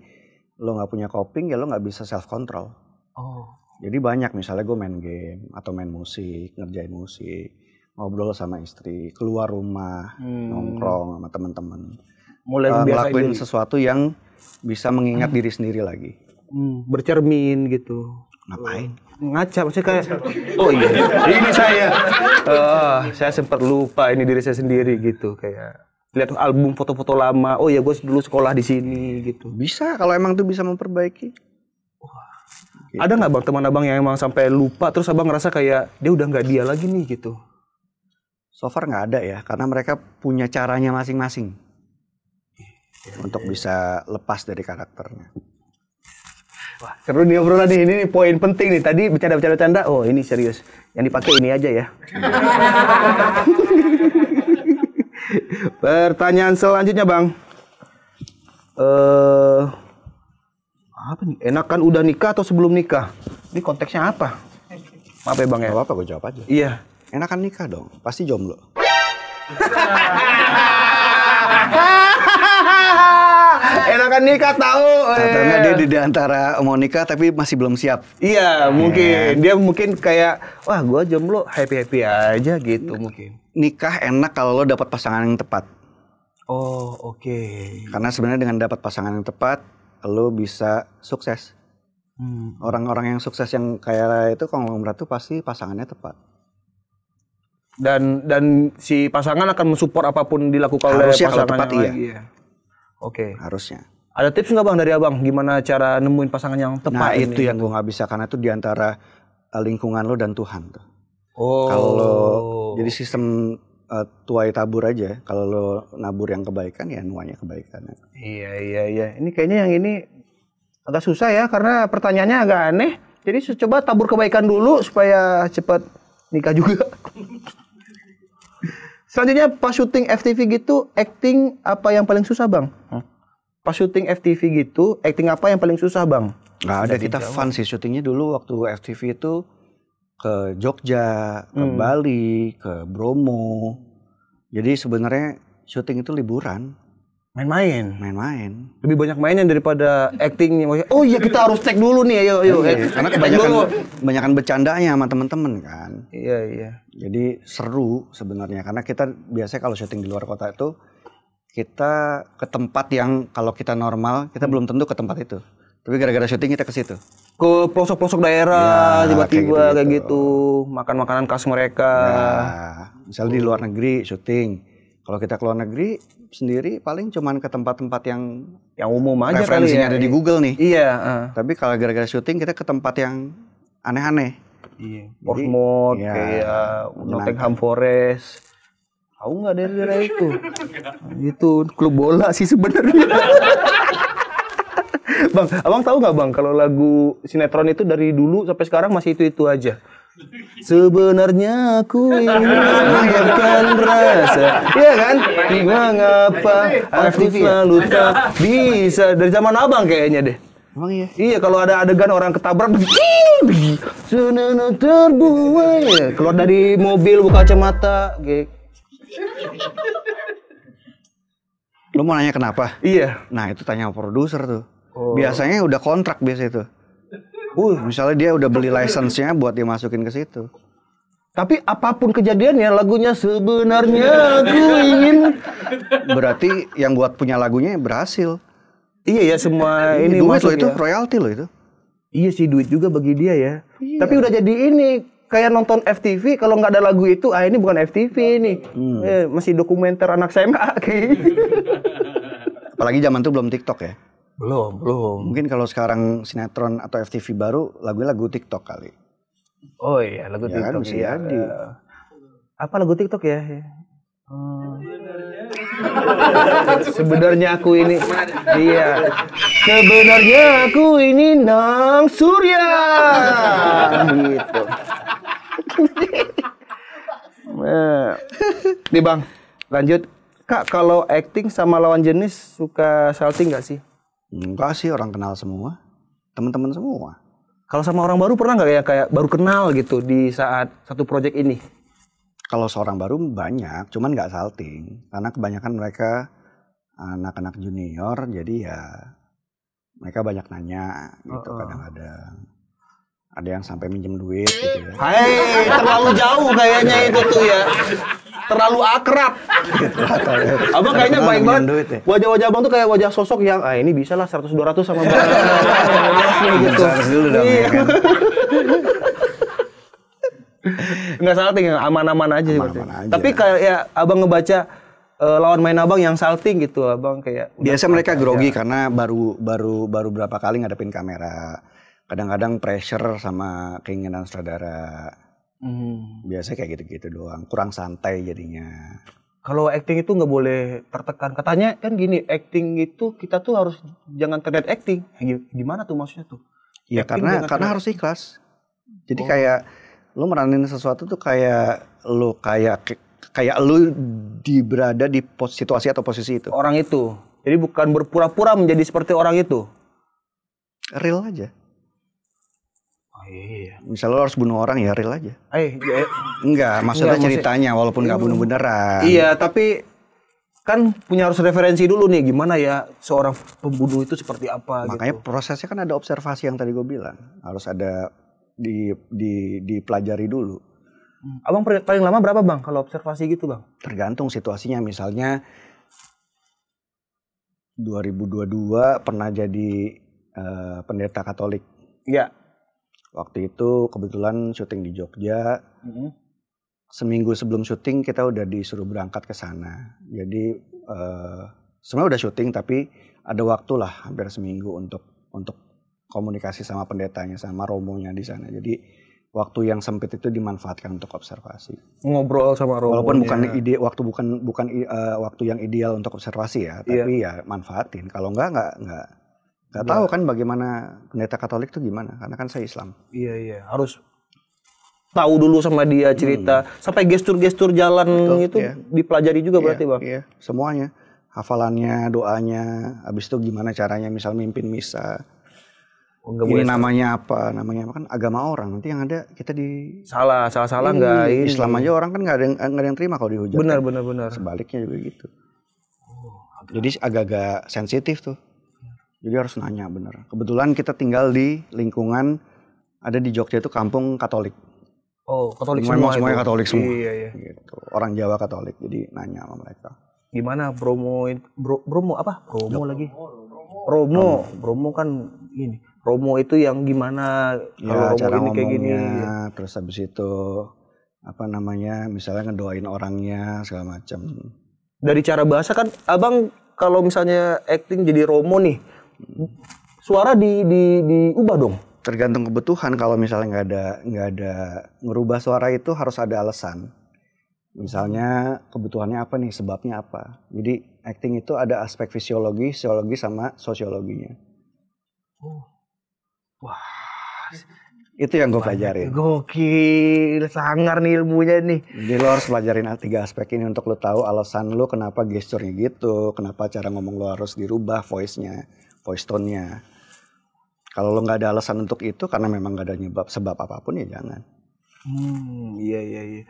lo nggak punya coping ya lo nggak bisa self control. Oh. Jadi banyak misalnya gue main game atau main musik, ngerjain musik, ngobrol sama istri, keluar rumah, nongkrong sama teman-teman. Mulai ngelakuin sesuatu yang bisa mengingat diri sendiri lagi. Bercermin gitu. Ngapain? Ngaca maksudnya kayak oh iya ini saya sempat lupa ini diri saya sendiri gitu, kayak lihat album foto-foto lama, oh ya gue dulu sekolah di sini gitu. Bisa kalau emang tuh bisa memperbaiki. Gitu. Ada nggak bang teman abang yang emang sampai lupa terus abang ngerasa kayak dia udah nggak dia lagi nih gitu? So far nggak ada ya, karena mereka punya caranya masing-masing untuk bisa lepas dari karakternya. Wah, seru nih obrolan nih, ini poin penting nih. Tadi bercanda-bercanda, oh ini serius. Yang dipakai ini aja ya. Pertanyaan selanjutnya bang. Apa nih? Enakan udah nikah atau sebelum nikah? Ini konteksnya apa? Maaf ya bang ya? Gak apa-apa, gue jawab aja. Iya. Enakan nikah dong, pasti jomblo. Enakan nikah tahu. Karena dia di antara mau nikah tapi masih belum siap. Iya mungkin dia mungkin kayak wah gue jomblo happy aja gitu mungkin. Nikah enak kalau lo dapat pasangan yang tepat. Oh oke. Karena sebenarnya dengan dapat pasangan yang tepat lo bisa sukses. Orang-orang yang sukses yang kayak itu konglomerat tuh pasti pasangannya tepat. Dan si pasangan akan mensupport apapun dilakukan oleh Harusnya pasangan kalau tepat yang iya. lagi, ya. Oke. Harusnya. Ada tips nggak bang dari abang gimana cara nemuin pasangan yang tepat? Nah ini? itu yang gue nggak bisa karena itu diantara lingkungan lo dan Tuhan tuh. Oh. Kalau jadi sistem tuai tabur aja. Kalau lo nabur yang kebaikan ya nuanya kebaikan. Iya. Ini kayaknya yang ini agak susah ya karena pertanyaannya agak aneh. Jadi coba tabur kebaikan dulu supaya cepat nikah juga. Selanjutnya pas syuting FTV gitu, acting apa yang paling susah bang? Pas syuting FTV gitu, acting apa yang paling susah bang? Nggak ada, kita fun sih syutingnya dulu waktu FTV itu ke Jogja, ke Bali, ke Bromo. Jadi sebenarnya syuting itu liburan. Main-main. Lebih banyak mainan daripada actingnya. Oh iya kita harus tag dulu nih, ayo. Iya, karena kebanyakan bercandanya sama temen-temen kan. Iya. Jadi seru sebenarnya karena kita biasanya kalau syuting di luar kota itu kita ke tempat yang kalau kita normal kita belum tentu ke tempat itu. Tapi gara-gara syuting kita ke situ. Ke pelosok-pelosok daerah ya, tiba-tiba kayak gitu. Makan makanan khas mereka. Nah, misalnya di luar negeri syuting. Kalau kita ke luar negeri sendiri paling cuman ke tempat-tempat yang umum aja kali ya. Referensinya ada di Google nih. Iya. Tapi kalau gara-gara syuting kita ke tempat yang aneh-aneh. Iya. Portsmouth, ya, kayak Nottingham Forest. Tahu nggak daerah itu? Itu klub bola sih sebenarnya. Bang, abang tahu nggak bang kalau lagu sinetron itu dari dulu sampai sekarang masih itu aja. Sebenarnya aku ingin mengungkapkan rasa, iya kan? Mengapa aku selalu tak bisa dari zaman abang kayaknya deh. Emang iya? Iya kalau ada adegan orang ketabrak, senana terbuai, ya. Keluar dari mobil buka kacamata, Lo mau nanya kenapa? Iya. Nah itu tanya sama produser tuh. Biasanya udah kontrak biasa itu. Misalnya dia udah beli license-nya buat dia masukin ke situ. Tapi apapun kejadiannya, lagunya sebenarnya aku ingin. Berarti yang buat punya lagunya berhasil. Iya ya semua ini duit masuk loh itu, ya. royalti loh itu. Iya sih duit juga bagi dia ya. Iya. Tapi udah jadi ini kayak nonton FTV kalau nggak ada lagu itu, ini bukan FTV ini. Masih dokumenter anak SMA kayak. Apalagi zaman tuh belum TikTok ya. Belum. Mungkin kalau sekarang sinetron atau FTV baru lagunya lagu TikTok kali. Oh iya lagu ya TikTok kan, bisa jadi. Apa lagu TikTok ya? Sebenarnya aku ini iya. Sebenarnya aku ini Nang Surya. Gitu. Nah. Nih Bang, lanjut. Kak, kalau acting sama lawan jenis suka salting nggak sih? Enggak sih, orang kenal semua. Teman-teman semua. Kalau sama orang baru pernah nggak ya kayak baru kenal gitu di saat satu project ini? Kalau seorang baru banyak, cuman nggak salting. Karena kebanyakan mereka anak-anak junior, jadi ya mereka banyak nanya gitu kadang-kadang. Ada yang sampai minjem duit gitu ya. Hai, terlalu jauh kayaknya itu tuh ya. Terlalu akrab. Abang kayaknya baik banget. Ya. Wajah-wajah abang tuh kayak wajah sosok yang ini bisa lah 100-200 sama bang. Gitu. Harus dulu dong ya kan. Nggak salting, aman-aman aja sih. Aman-aman aja. Tapi kayak ya abang ngebaca lawan main abang yang salting gitu, abang kayak. Biasa mereka grogi karena baru berapa kali ngadepin kamera. Kadang-kadang pressure sama keinginan sutradara. Biasanya kayak gitu-gitu doang. Kurang santai jadinya. Kalau acting itu nggak boleh tertekan. Katanya kan gini, acting itu kita tuh harus jangan terlihat acting. Gimana tuh maksudnya tuh? Ya karena harus ikhlas. Jadi kayak lu meranin sesuatu tuh kayak lu berada di situasi atau posisi itu. Orang itu. Jadi bukan berpura-pura menjadi seperti orang itu. Real aja. Oh iya. Misalnya lo harus bunuh orang ya real aja. Enggak, maksudnya ceritanya walaupun nggak bunuh beneran. Iya, tapi kan punya harus referensi dulu nih gimana ya seorang pembunuh itu seperti apa. Makanya gitu. prosesnya kan ada observasi yang tadi gue bilang. Harus ada dipelajari dulu. Abang paling lama berapa bang kalau observasi gitu bang? Tergantung situasinya. Misalnya 2022 pernah jadi pendeta Katolik. Iya. Waktu itu kebetulan syuting di Jogja. Seminggu sebelum syuting kita udah disuruh berangkat ke sana. Jadi sebenarnya udah syuting tapi ada waktu lah hampir seminggu untuk komunikasi sama pendetanya sama romonya di sana. Jadi waktu yang sempit itu dimanfaatkan untuk observasi. Ngobrol sama romonya. Walaupun bukan waktu yang ideal untuk observasi ya, tapi ya manfaatin. Kalau nggak tahu kan bagaimana pendeta Katolik itu gimana, karena kan saya Islam. Iya, harus tahu dulu sama dia cerita. Sampai gestur-gestur jalan. Betul, itu dipelajari juga berarti bang? Iya, semuanya. Hafalannya, doanya, habis itu gimana caranya misal mimpin misa. Ini namanya apa kan agama orang, nanti yang ada kita di salah nggak. Islam aja orang kan nggak ada yang terima kalau dihujat. Benar. Sebaliknya juga gitu. Jadi agak-agak sensitif tuh. Jadi harus nanya bener. Kebetulan kita tinggal di lingkungan ada di Jogja itu kampung Katolik. Oh, Katolik semuanya Katolik semua. Iya. Gitu. Orang Jawa Katolik. Jadi nanya sama mereka. Gimana Bromo apa? Bromo kan ini. Bromo itu yang gimana kalau cara ngomongnya, kayak gini. Terus habis itu misalnya ngedoain orangnya segala macam. Dari cara bahasa kan abang kalau misalnya acting jadi Romo nih. Suara diubah dong. Tergantung kebutuhan. Kalau misalnya nggak ada ngerubah suara itu harus ada alasan. Misalnya kebutuhannya apa nih, sebabnya apa. Jadi acting itu ada aspek fisiologi sama sosiologinya. Wah, itu yang gue pelajarin. Gokil, sangar nih ilmunya nih. Jadi lo harus pelajarin 3 aspek ini untuk lo tahu alasan lo kenapa gesturnya gitu, kenapa cara ngomong lo harus dirubah voice tone-nya. Kalau lo nggak ada alasan untuk itu karena memang nggak ada sebab apapun ya jangan. Iya.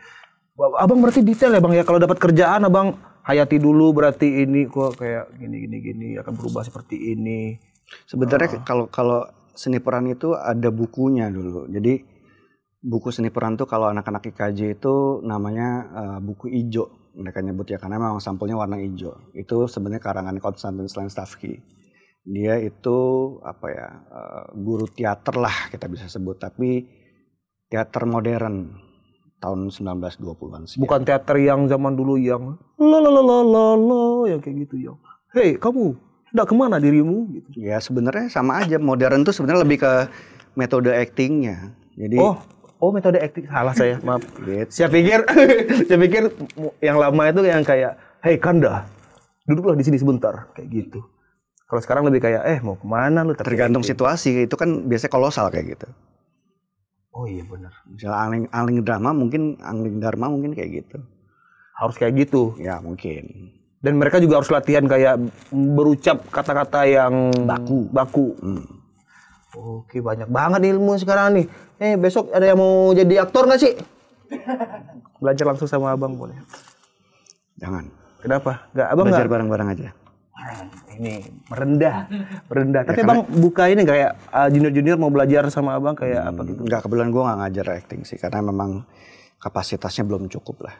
Abang berarti detail ya bang ya, kalau dapat kerjaan abang hayati dulu berarti ini kok kayak gini akan berubah seperti ini. Sebenarnya kalau seni peran itu ada bukunya dulu. Jadi buku seni peran tuh kalau anak-anak IKJ itu namanya buku ijo mereka nyebut ya, karena memang sampulnya warna hijau. Itu sebenarnya karangan Konstantin Stanislavski. Dia itu guru teater lah kita bisa sebut, tapi teater modern tahun 1920-an sih. Bukan teater yang zaman dulu yang lo yang kayak gitu ya. Hei kamu, hendak kemana dirimu? Gitu. Ya sebenarnya sama aja. Modern tuh sebenarnya lebih ke metode actingnya. Jadi metode acting salah saya, maaf. Gitu. Saya pikir yang lama itu yang kayak, hei Kanda, duduklah di sini sebentar, kayak gitu. Kalau sekarang lebih kayak, mau kemana lu? Tergantung situasi, itu kan biasanya kolosal kayak gitu. Oh iya benar. Misalnya angling dharma mungkin kayak gitu. Harus kayak gitu. Ya mungkin. Dan mereka juga harus latihan kayak berucap kata-kata yang baku. Oke, banyak banget ilmu sekarang nih. Besok ada yang mau jadi aktor nggak sih? Belajar langsung sama abang boleh. Jangan. Kenapa? Abang Belajar nggak? bareng-bareng aja. Ini merendah. Tapi abang buka ini kayak junior-junior mau belajar sama abang kayak apa gitu? Enggak, kebetulan gue nggak ngajar acting sih, karena memang kapasitasnya belum cukup lah.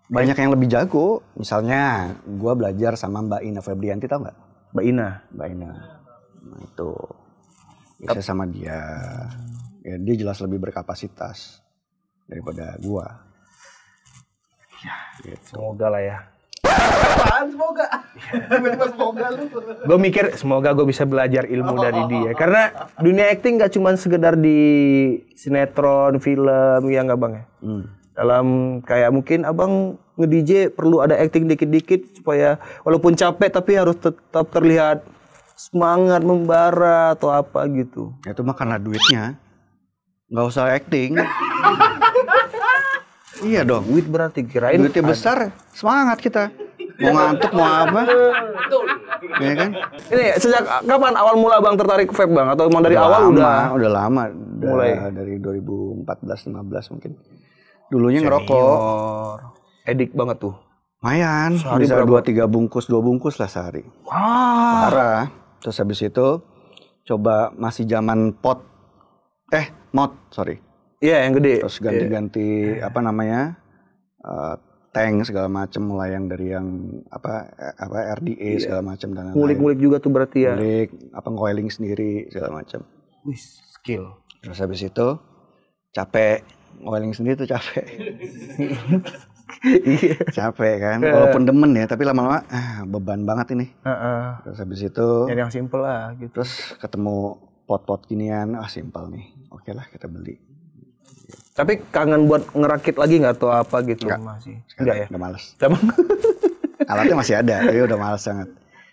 Banyak yang lebih jago, misalnya gue belajar sama Mbak Ina Febrianti, tau nggak? Mbak Ina. Nah itu, bisa sama dia. Ya, dia jelas lebih berkapasitas daripada gue. Gitu. Semoga lah ya. Apaan semoga? Gue mikir semoga gue bisa belajar ilmu dari dia. Karena dunia acting gak cuma sekedar di sinetron, film, ya nggak bang ya? Dalam kayak mungkin abang nge-DJ perlu ada acting dikit-dikit supaya walaupun capek tapi harus tetap terlihat semangat, membara atau apa gitu. Itu mah karena duitnya. Nggak usah acting. Iya dong. Duit berarti kirain duitnya besar, semangat kita. Mau ngantuk, mau apa? Ya kan? Ini sejak kapan awal mula bang tertarik vape bang? Atau emang dari awal udah lama. Mulai dari 2014-15 mungkin. Dulunya ngerokok. Edik banget tuh. Lumayan, bisa 2-3 bungkus, 2 bungkus lah sehari. Wah. Parah. Terus habis itu coba masih zaman mod, sorry. Iya, yang gede. Terus ganti-ganti apa namanya? Tank segala macam, mulai yang dari yang apa RDA segala macam dan lain-lain. Ngulik-ngulik juga tuh berarti ya. Ngulik, coiling sendiri segala macam. Wih, skill. Terus habis itu capek, coiling sendiri tuh capek. Capek kan, walaupun demen ya, tapi lama-lama beban banget ini. Terus habis itu nyari yang simple lah gitu. Terus ketemu pot-pot ginian, simpel nih. Oke lah kita beli. Tapi kangen buat ngerakit lagi nggak atau apa gitu? Nggak. Masih. Enggak ya? Udah males. Alatnya masih ada, tapi udah males banget.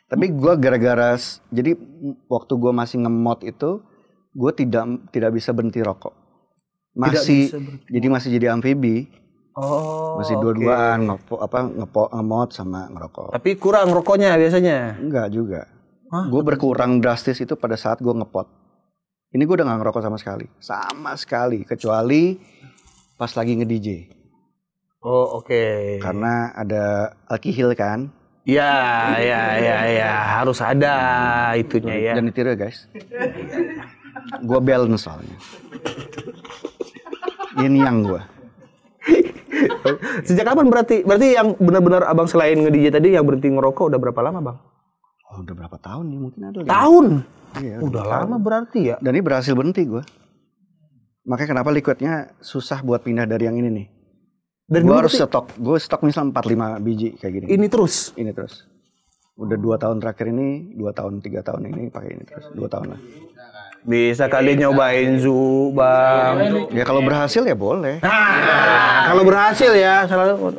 Tapi gue gara-gara, jadi waktu gue masih nge-mod itu, gue tidak bisa berhenti rokok. Jadi masih jadi amfibi. Oh. Masih dua-duaan nge-mod sama ngerokok. Tapi kurang rokoknya biasanya? Enggak juga. Gue berkurang drastis itu pada saat gue ngepot. Ini gue udah gak ngerokok sama sekali. Sama sekali. Kecuali pas lagi nge-DJ. Oh oke. Karena ada alkihil kan. Ya. Harus ada itunya ya. Dan ditiru ya guys. Gue balance soalnya. Ini yang gue. Sejak kapan berarti yang benar-benar abang selain nge-DJ tadi yang berhenti ngerokok udah berapa lama bang? Oh udah berapa tahun nih mungkin ada. Tahun? Iya, udah lama berarti ya. Dan ini berhasil berhenti gue. Makanya kenapa liquidnya susah buat pindah dari yang ini nih. Dan gue harus stok. Gue stok misal 4-5 biji kayak gini. Ini terus? Ini terus. Udah 2 tahun terakhir ini, 2 tahun 3 tahun ini pakai ini terus. 2 tahun lah. Bisa kali nyobain Zu, bang. Ya kalau berhasil ya boleh. Kalau berhasil ya selalu.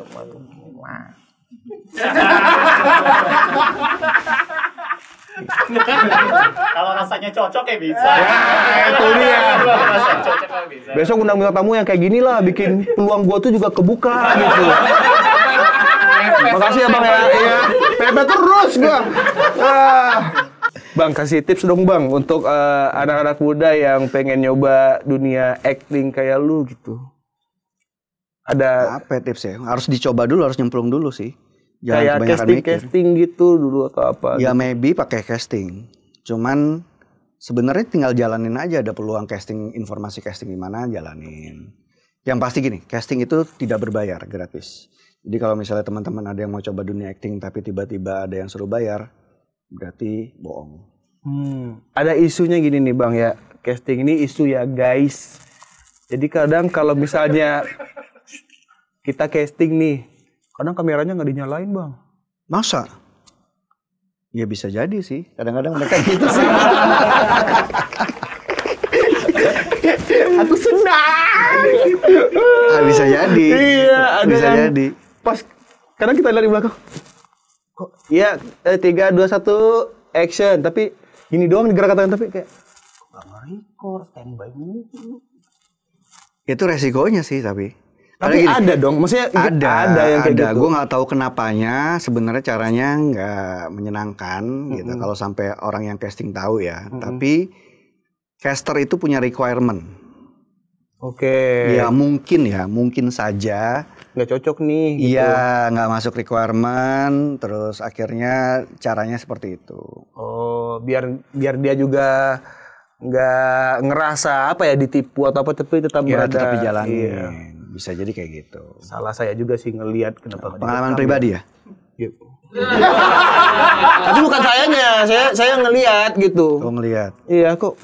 Kalau rasanya cocok ya bisa. Itu dia. Rasanya cocok ya bisa. Besok undang bintang tamu yang kayak gini lah, bikin peluang gua tuh juga kebuka gitu. Makasih ya bang ya. Iya. Pepe terus gua. Bang kasih tips dong bang untuk anak-anak muda yang pengen nyoba dunia acting kayak lu gitu. Ada apa tips ya? Harus dicoba dulu, harus nyemplung dulu sih. Jangan kayak casting gitu dulu atau apa? Ya gitu. maybe pakai casting. Cuman sebenarnya tinggal jalanin aja, ada peluang casting, informasi casting di mana jalanin. Yang pasti gini, casting itu tidak berbayar, gratis. Jadi kalau misalnya teman-teman ada yang mau coba dunia acting tapi tiba-tiba ada yang suruh bayar, berarti bohong. Ada isunya gini nih bang ya, casting ini isu ya guys. Jadi kadang kalau misalnya kita casting nih, kadang kameranya nggak dinyalain bang. Masa? Ya bisa jadi sih, kadang-kadang mereka gitu sih. Aku senang. Bisa jadi. Iya, ada bisa yang jadi. Pas kadang kita lihat di belakang. Kok iya 3, 2, 1 action, tapi gini doang gerakan tapi kayak nggak nge-record, standby mulu. Itu resikonya sih tapi gini, ada dong, maksudnya ada yang kayak gitu. Gue nggak tahu kenapanya, sebenarnya caranya nggak menyenangkan gitu. Kalau sampai orang yang casting tahu ya. Tapi caster itu punya requirement. Oke. Ya mungkin saja. Nggak cocok nih. Gitu. Iya, nggak masuk requirement, terus akhirnya caranya seperti itu. Oh, biar dia juga nggak ngerasa apa ya ditipu atau apa, tapi tetap Ya, berada. tetap dijalanin. Iya. Bisa jadi kayak gitu. Salah saya juga sih ngelihat kenapa. Pengalaman pribadi ya? Gitu. Tapi bukan sayanya, saya ngelihat gitu. Kok ngelihat? Iya kok.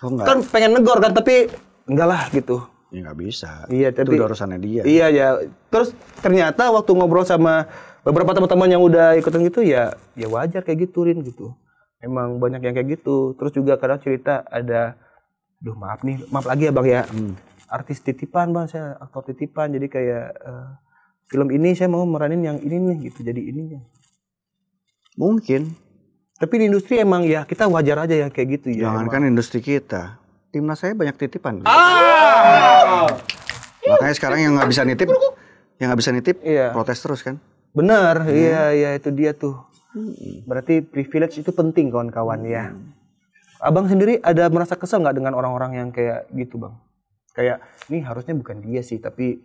Kok nggak? Kan pengen negor kan, tapi enggak lah gitu. Ya nggak bisa. Iya, itu tapi udah urusannya dia. Iya ya. Terus ternyata waktu ngobrol sama beberapa teman-teman yang udah ikutan gitu ya wajar kayak gitu Rin gitu. Emang banyak yang kayak gitu. Terus juga kadang cerita ada, maaf lagi ya Bang ya. Artis titipan Bang, saya aktor titipan. Jadi kayak film ini saya mau meranin yang ini nih gitu. Jadi ininya. Mungkin. Tapi di industri emang ya kita wajar aja ya kayak gitu ya. Jangankan industri kita. Timnas saya banyak titipan. Ah! Makanya sekarang yang nggak bisa nitip, Iya. protes terus kan? Bener, iya itu dia tuh. Berarti privilege itu penting kawan-kawan ya. Abang sendiri ada merasa kesel nggak dengan orang-orang yang kayak gitu Bang? Kayak, ini harusnya bukan dia sih, tapi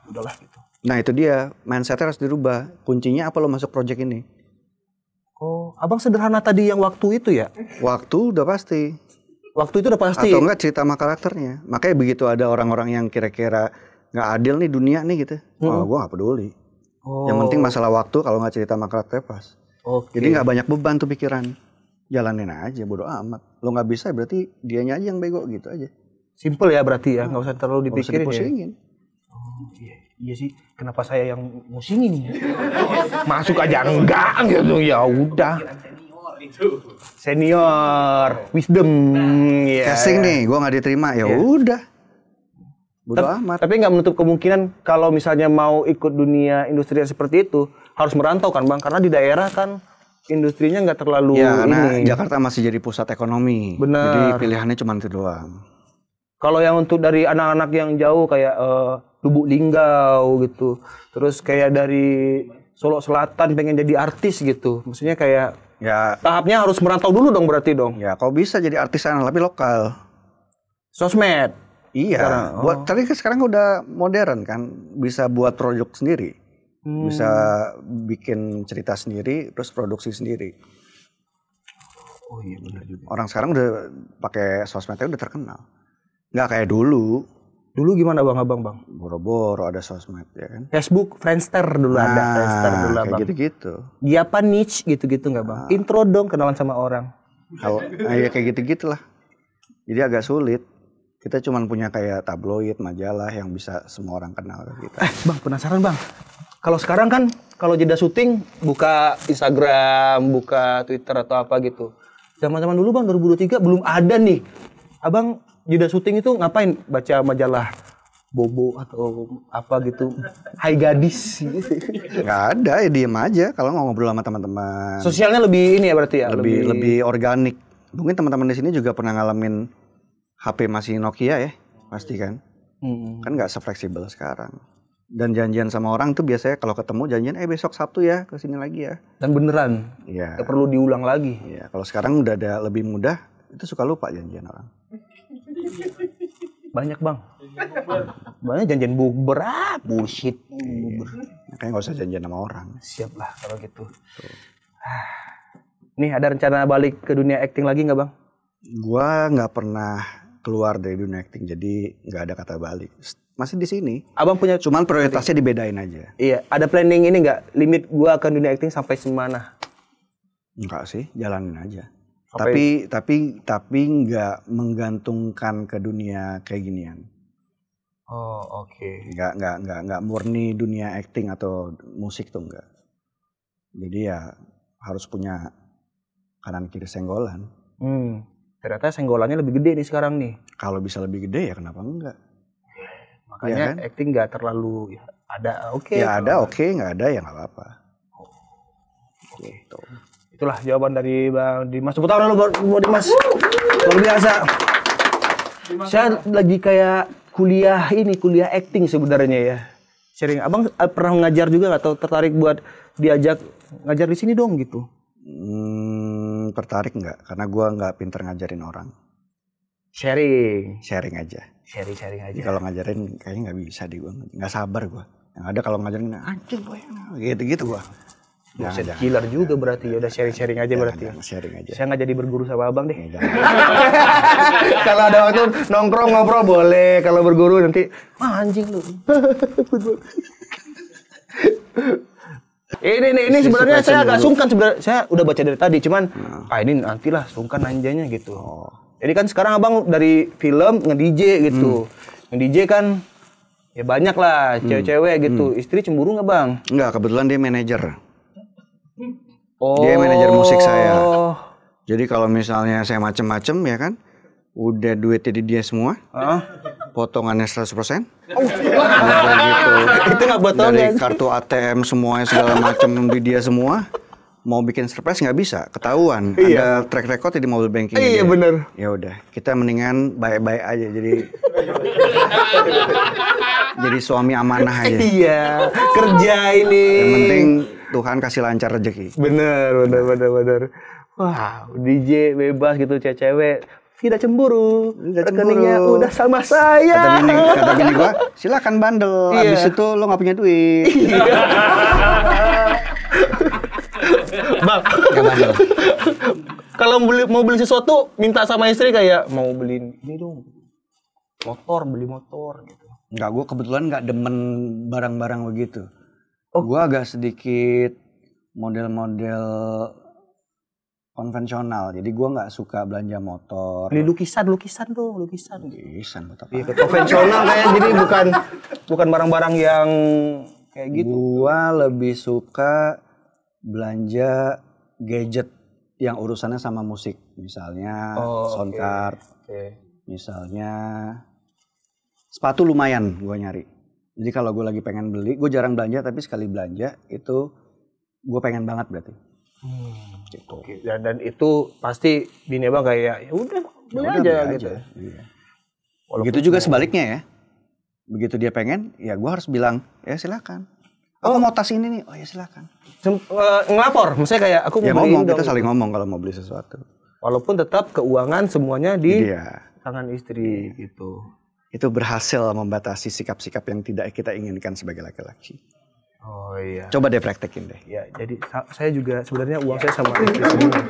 udahlah gitu. Nah itu dia, mindsetnya harus dirubah. Kuncinya apa lo masuk project ini? Oh, Abang sederhana tadi yang waktu itu ya? Waktu udah pasti. Waktu itu udah pasti. Atau enggak cerita sama karakternya. Makanya begitu ada orang-orang yang kira-kira nggak adil nih dunia nih gitu. Oh, gue nggak peduli. Oh. Yang penting masalah waktu, kalau nggak cerita sama karakternya pas. Oke. Jadi nggak banyak beban tuh pikiran. Jalanin aja, bodo amat. Lo nggak bisa berarti dianya aja yang bego gitu aja. Simple ya berarti ya, nggak usah terlalu Nggak usah dipikirin ya. dipusingin. Oh, iya sih. Kenapa saya yang musingin? Masuk aja enggak gitu, ya udah. Senior, wisdom, ya. Casting nih, gue nggak diterima, ya udah. Bodo amat. Tapi nggak menutup kemungkinan kalau misalnya mau ikut dunia industri yang seperti itu harus merantau kan Bang, karena di daerah kan industrinya nggak terlalu Ya, karena ini. Jakarta masih jadi pusat ekonomi. Benar. Jadi pilihannya cuma itu doang. Kalau yang untuk dari anak-anak yang jauh kayak Lubuk Linggau gitu, terus kayak dari Solo Selatan pengen jadi artis gitu, maksudnya kayak Ya, tahapnya harus merantau dulu dong berarti dong. ya kau bisa jadi artis sana tapi lokal. Sosmed. Iya. Sekarang, Tapi sekarang udah modern kan, bisa buat produk sendiri, bisa bikin cerita sendiri, terus produksi sendiri. Oh iya benar juga. Orang sekarang udah pakai sosmednya udah terkenal. Nggak kayak dulu. Dulu gimana Bang? Boro-boro ada sosmed ya kan. Facebook, Friendster dulu ada, Friendster dulu kayak Bang. gitu-gitu. Giapa niche gitu-gitu nggak Bang? Intro dong kenalan sama orang. Kalau ya kayak gitu-gitulah. Jadi agak sulit. Kita cuma punya kayak tabloid, majalah yang bisa semua orang kenal ke kita. Bang penasaran Bang. Kalau sekarang kan kalau jeda syuting buka Instagram, buka Twitter atau apa gitu. Zaman-zaman dulu Bang 2023 belum ada nih. Abang jeda syuting itu ngapain? Baca majalah Bobo atau apa gitu. Hai gadis. Nggak ada, ya diem aja kalau ngobrol sama teman-teman. Sosialnya lebih ini ya berarti ya? Lebih organik. Mungkin teman-teman di sini juga pernah ngalamin HP masih Nokia ya, pasti kan? Kan nggak se-fleksibel sekarang. Dan janjian sama orang tuh biasanya kalau ketemu janjian, besok Sabtu ya, kesini lagi ya. Dan beneran. Iya. Gak perlu diulang lagi. Iya. Kalau sekarang udah ada lebih mudah, itu suka lupa janjian orang. Banyak Bang. Banyak janjian bukber, bullshit. Bukber. Makanya nggak usah janjian sama orang. Siap lah kalau gitu. Nih ada rencana balik ke dunia acting lagi nggak Bang? Gua nggak pernah keluar dari dunia acting, jadi nggak ada kata balik. Masih di sini. Abang punya Cuman prioritasnya dibedain aja. Iya, ada planning ini nggak? Limit gua akan dunia acting sampai semana? Enggak sih, jalanin aja. Tapi nggak menggantungkan ke dunia kayak ginian. Oh, oke. Nggak murni dunia acting atau musik tuh enggak. Jadi ya harus punya kanan kiri senggolan. Ternyata senggolannya lebih gede nih sekarang nih. Kalau bisa lebih gede ya kenapa enggak? Makanya Ya kan? acting nggak terlalu ya, ada oke. Ya ada oke, nggak ada ya nggak apa-apa. Gitu. Itulah jawaban dari Bang Dimas. Tepuk tangan dulu buat Dimas. Luar biasa. Saya lagi kayak kuliah acting sebenarnya ya. Sharing. Abang pernah ngajar juga atau tertarik buat diajak ngajar di sini dong gitu? Tertarik nggak? Karena gue nggak pinter ngajarin orang. Sharing aja. Sharing aja. Jadi kalau ngajarin kayaknya nggak bisa deh gue, nggak sabar gue. Yang ada kalau ngajarin anjing gue gitu gue. Buset, killer juga berarti ya, udah sharing aja berarti. Sharing aja. Saya nggak jadi berguru sama abang deh. Ya, Kalau ada waktu nongkrong ngobrol boleh, kalau berguru nanti anjing lu. Ini sebenarnya saya agak sungkan sebenarnya. Saya udah baca dari tadi, cuman ini nantilah sungkan anjanya gitu. Jadi kan sekarang abang dari film nge-DJ gitu. Nge-DJ kan ya banyak lah cewek-cewek gitu. Istri cemburu nggak bang? Enggak, kebetulan dia manajer. Dia manajer musik saya. Jadi kalau misalnya saya macem-macem ya kan, udah duitnya di dia semua, potongannya 100%. Gitu. Itu nggak potong dari kartu ATM semuanya segala macam di dia semua. Mau bikin surprise nggak bisa, ketahuan. Ada track record di mobile banking. Iya bener. Ya udah, kita mendingan baik-baik aja jadi suami amanah aja. Iya, kerja ini. Yang penting Tuhan kasih lancar rezeki. Bener. Wow, DJ bebas gitu cewek. Tidak cemburu. Rekeningnya udah sama saya. Kata bini gua, silakan bandel. Abis itu lo nggak punya duit. Bang, kalau mau beli sesuatu minta sama istri kayak mau beliin ini dong, beli motor gitu. Enggak, gue kebetulan nggak demen barang-barang begitu. Gue agak sedikit model-model konvensional, jadi gue nggak suka belanja motor. Beli lukisan dong. Lukisan buat apa? Iya, konvensional kayak jadi bukan barang-barang yang kayak gitu. Gue lebih suka belanja gadget yang urusannya sama musik, misalnya sound card, misalnya sepatu lumayan gue nyari. Jadi kalau gue lagi pengen beli, gue jarang belanja tapi sekali belanja itu gue pengen banget berarti. Gitu. Dan itu pasti bini abang kayak ya udah beli aja gitu. Iya. Begitu juga sebaliknya ya. Begitu dia pengen, ya gue harus bilang ya silakan. Aku mau tas ini nih, oh ya silakan. Ngelapor, maksudnya kayak aku mau ngomong, dong. Kita saling ngomong kalau mau beli sesuatu. Walaupun tetap keuangan semuanya di tangan istri gitu. Itu berhasil membatasi sikap-sikap yang tidak kita inginkan sebagai laki-laki. Oh iya. Coba deh praktekin deh. Ya, jadi saya juga sebenarnya uang saya sama istri semua.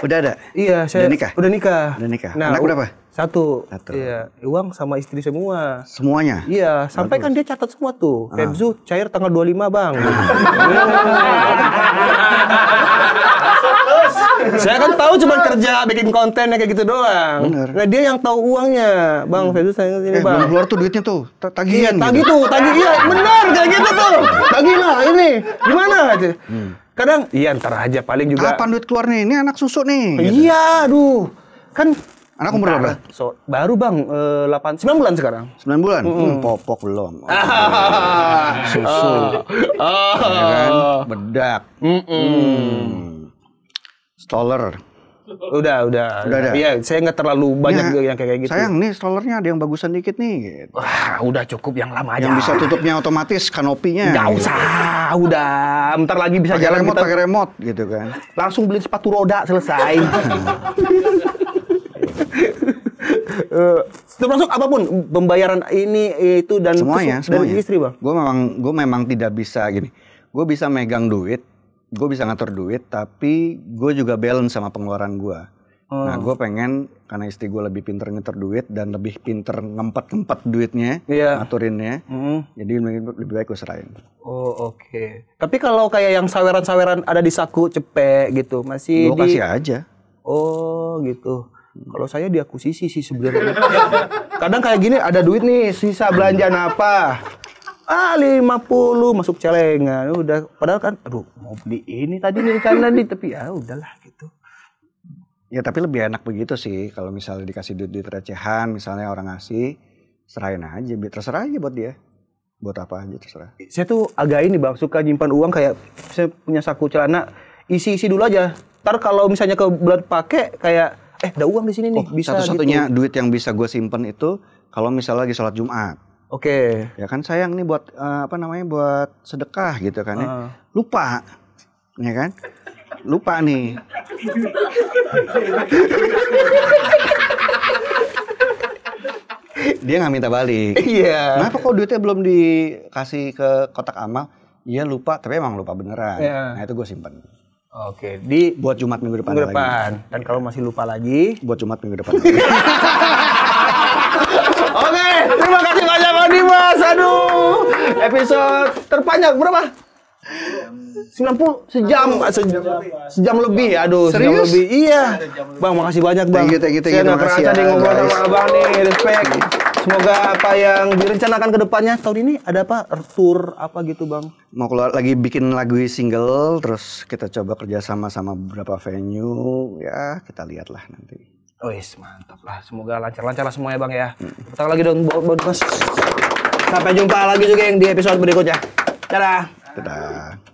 Udah ada? Iya, saya udah nikah. Nah, anak berapa? Satu. Iya, uang sama istri semua. Semuanya? Iya, sampai kan dia catat semua tuh. Febzu cair tanggal 25, Bang. Saya kan tahu cuma kerja bikin konten kayak gitu doang. Bener. Nah, dia yang tahu uangnya. Bang, Febzu saya ini, Bang. Belum keluar tuh duitnya tuh. Tagihan. Iya, tagih. Iya, benar kayak gitu tuh. Tagih lah ini. Gimana aja? Kadang ntar aja paling juga. Kapan duit keluar nih? Ini anak susu nih. Gitu. Iya, aduh. Kan anak umur berapa? Baru Bang, 9 bulan sekarang. 9 bulan? Popok belum. Susu. Ya kan? Bedak. Stroller. Udah. Iya, saya nggak terlalu banyak juga yang kayak gitu. Sayang nih strollernya ada yang bagusan dikit nih. Gitu. Wah, udah cukup yang lama aja. Yang bisa tutupnya otomatis, kanopinya. Nggak usah, udah. Bentar lagi bisa jalan kita. Pakai remote gitu kan. Langsung beli sepatu roda selesai. Termasuk apapun pembayaran ini itu dan semuanya. dari istri Bang. Gue memang tidak bisa gini. Gue bisa megang duit, gue bisa ngatur duit, tapi gue juga balance sama pengeluaran gue. Nah, gue pengen karena istri gue lebih pinter ngeter duit dan lebih pinter ngempet duitnya, ngaturinnya. Jadi lebih baik gue serahin. Oh, oke. Tapi kalau kayak yang saweran-saweran ada di saku cepek gitu, masih gue kasih aja. Oh, gitu. Kalau saya diakuisisi sih sebenarnya. Kadang kayak gini ada duit nih, sisa belanjaan apa? 50 masuk celengan. Udah padahal kan aduh mau beli ini tadi nih rencana nih, tapi ya udahlah gitu. Ya tapi lebih enak begitu sih kalau misalnya dikasih duit recehan, misalnya orang ngasih, serahin aja, terserah aja buat dia. Buat apa aja terserah. Saya tuh agak ini Bang, suka nyimpan uang kayak saya punya saku celana, isi dulu aja. Ntar kalau misalnya ke bulan pakai kayak ada uang di sini nih, bisa satu-satunya gitu. duit yang bisa gue simpen itu kalau misalnya lagi sholat Jumat. Oke. Ya kan sayang nih buat buat sedekah gitu kan ya. Lupa. Ya kan? Lupa nih. Dia nggak minta balik. Iya. Kenapa kok duitnya belum dikasih ke kotak amal? Iya lupa, tapi emang lupa beneran. Iya. Nah itu gue simpen. Oke, di Buat Jumat minggu depan. minggu lagi. depan. Dan kalau masih lupa lagi, Buat Jumat minggu depan. lagi. oke, terima kasih banyak Bang Dimas. Aduh, episode terpanjang berapa? 90 sejam lebih. Aduh, sejam Serius? lebih. Iya. Bang, makasih banyak, Bang. Thank you. Saya nggak Makasih kerasa ya, nih ngobrol guys. sama Abang nih, respect. Semoga apa yang direncanakan ke depannya tahun ini ada apa? Tour apa gitu, Bang? Mau keluar lagi bikin lagu single, terus kita coba kerja sama beberapa venue. Ya kita lihatlah nanti. Wis, mantap lah. Semoga lancar-lancar lah semuanya, Bang ya. Kita lagi dong, Bang Dimas. Sampai jumpa lagi juga yang di episode berikutnya. Dadah. Dadah.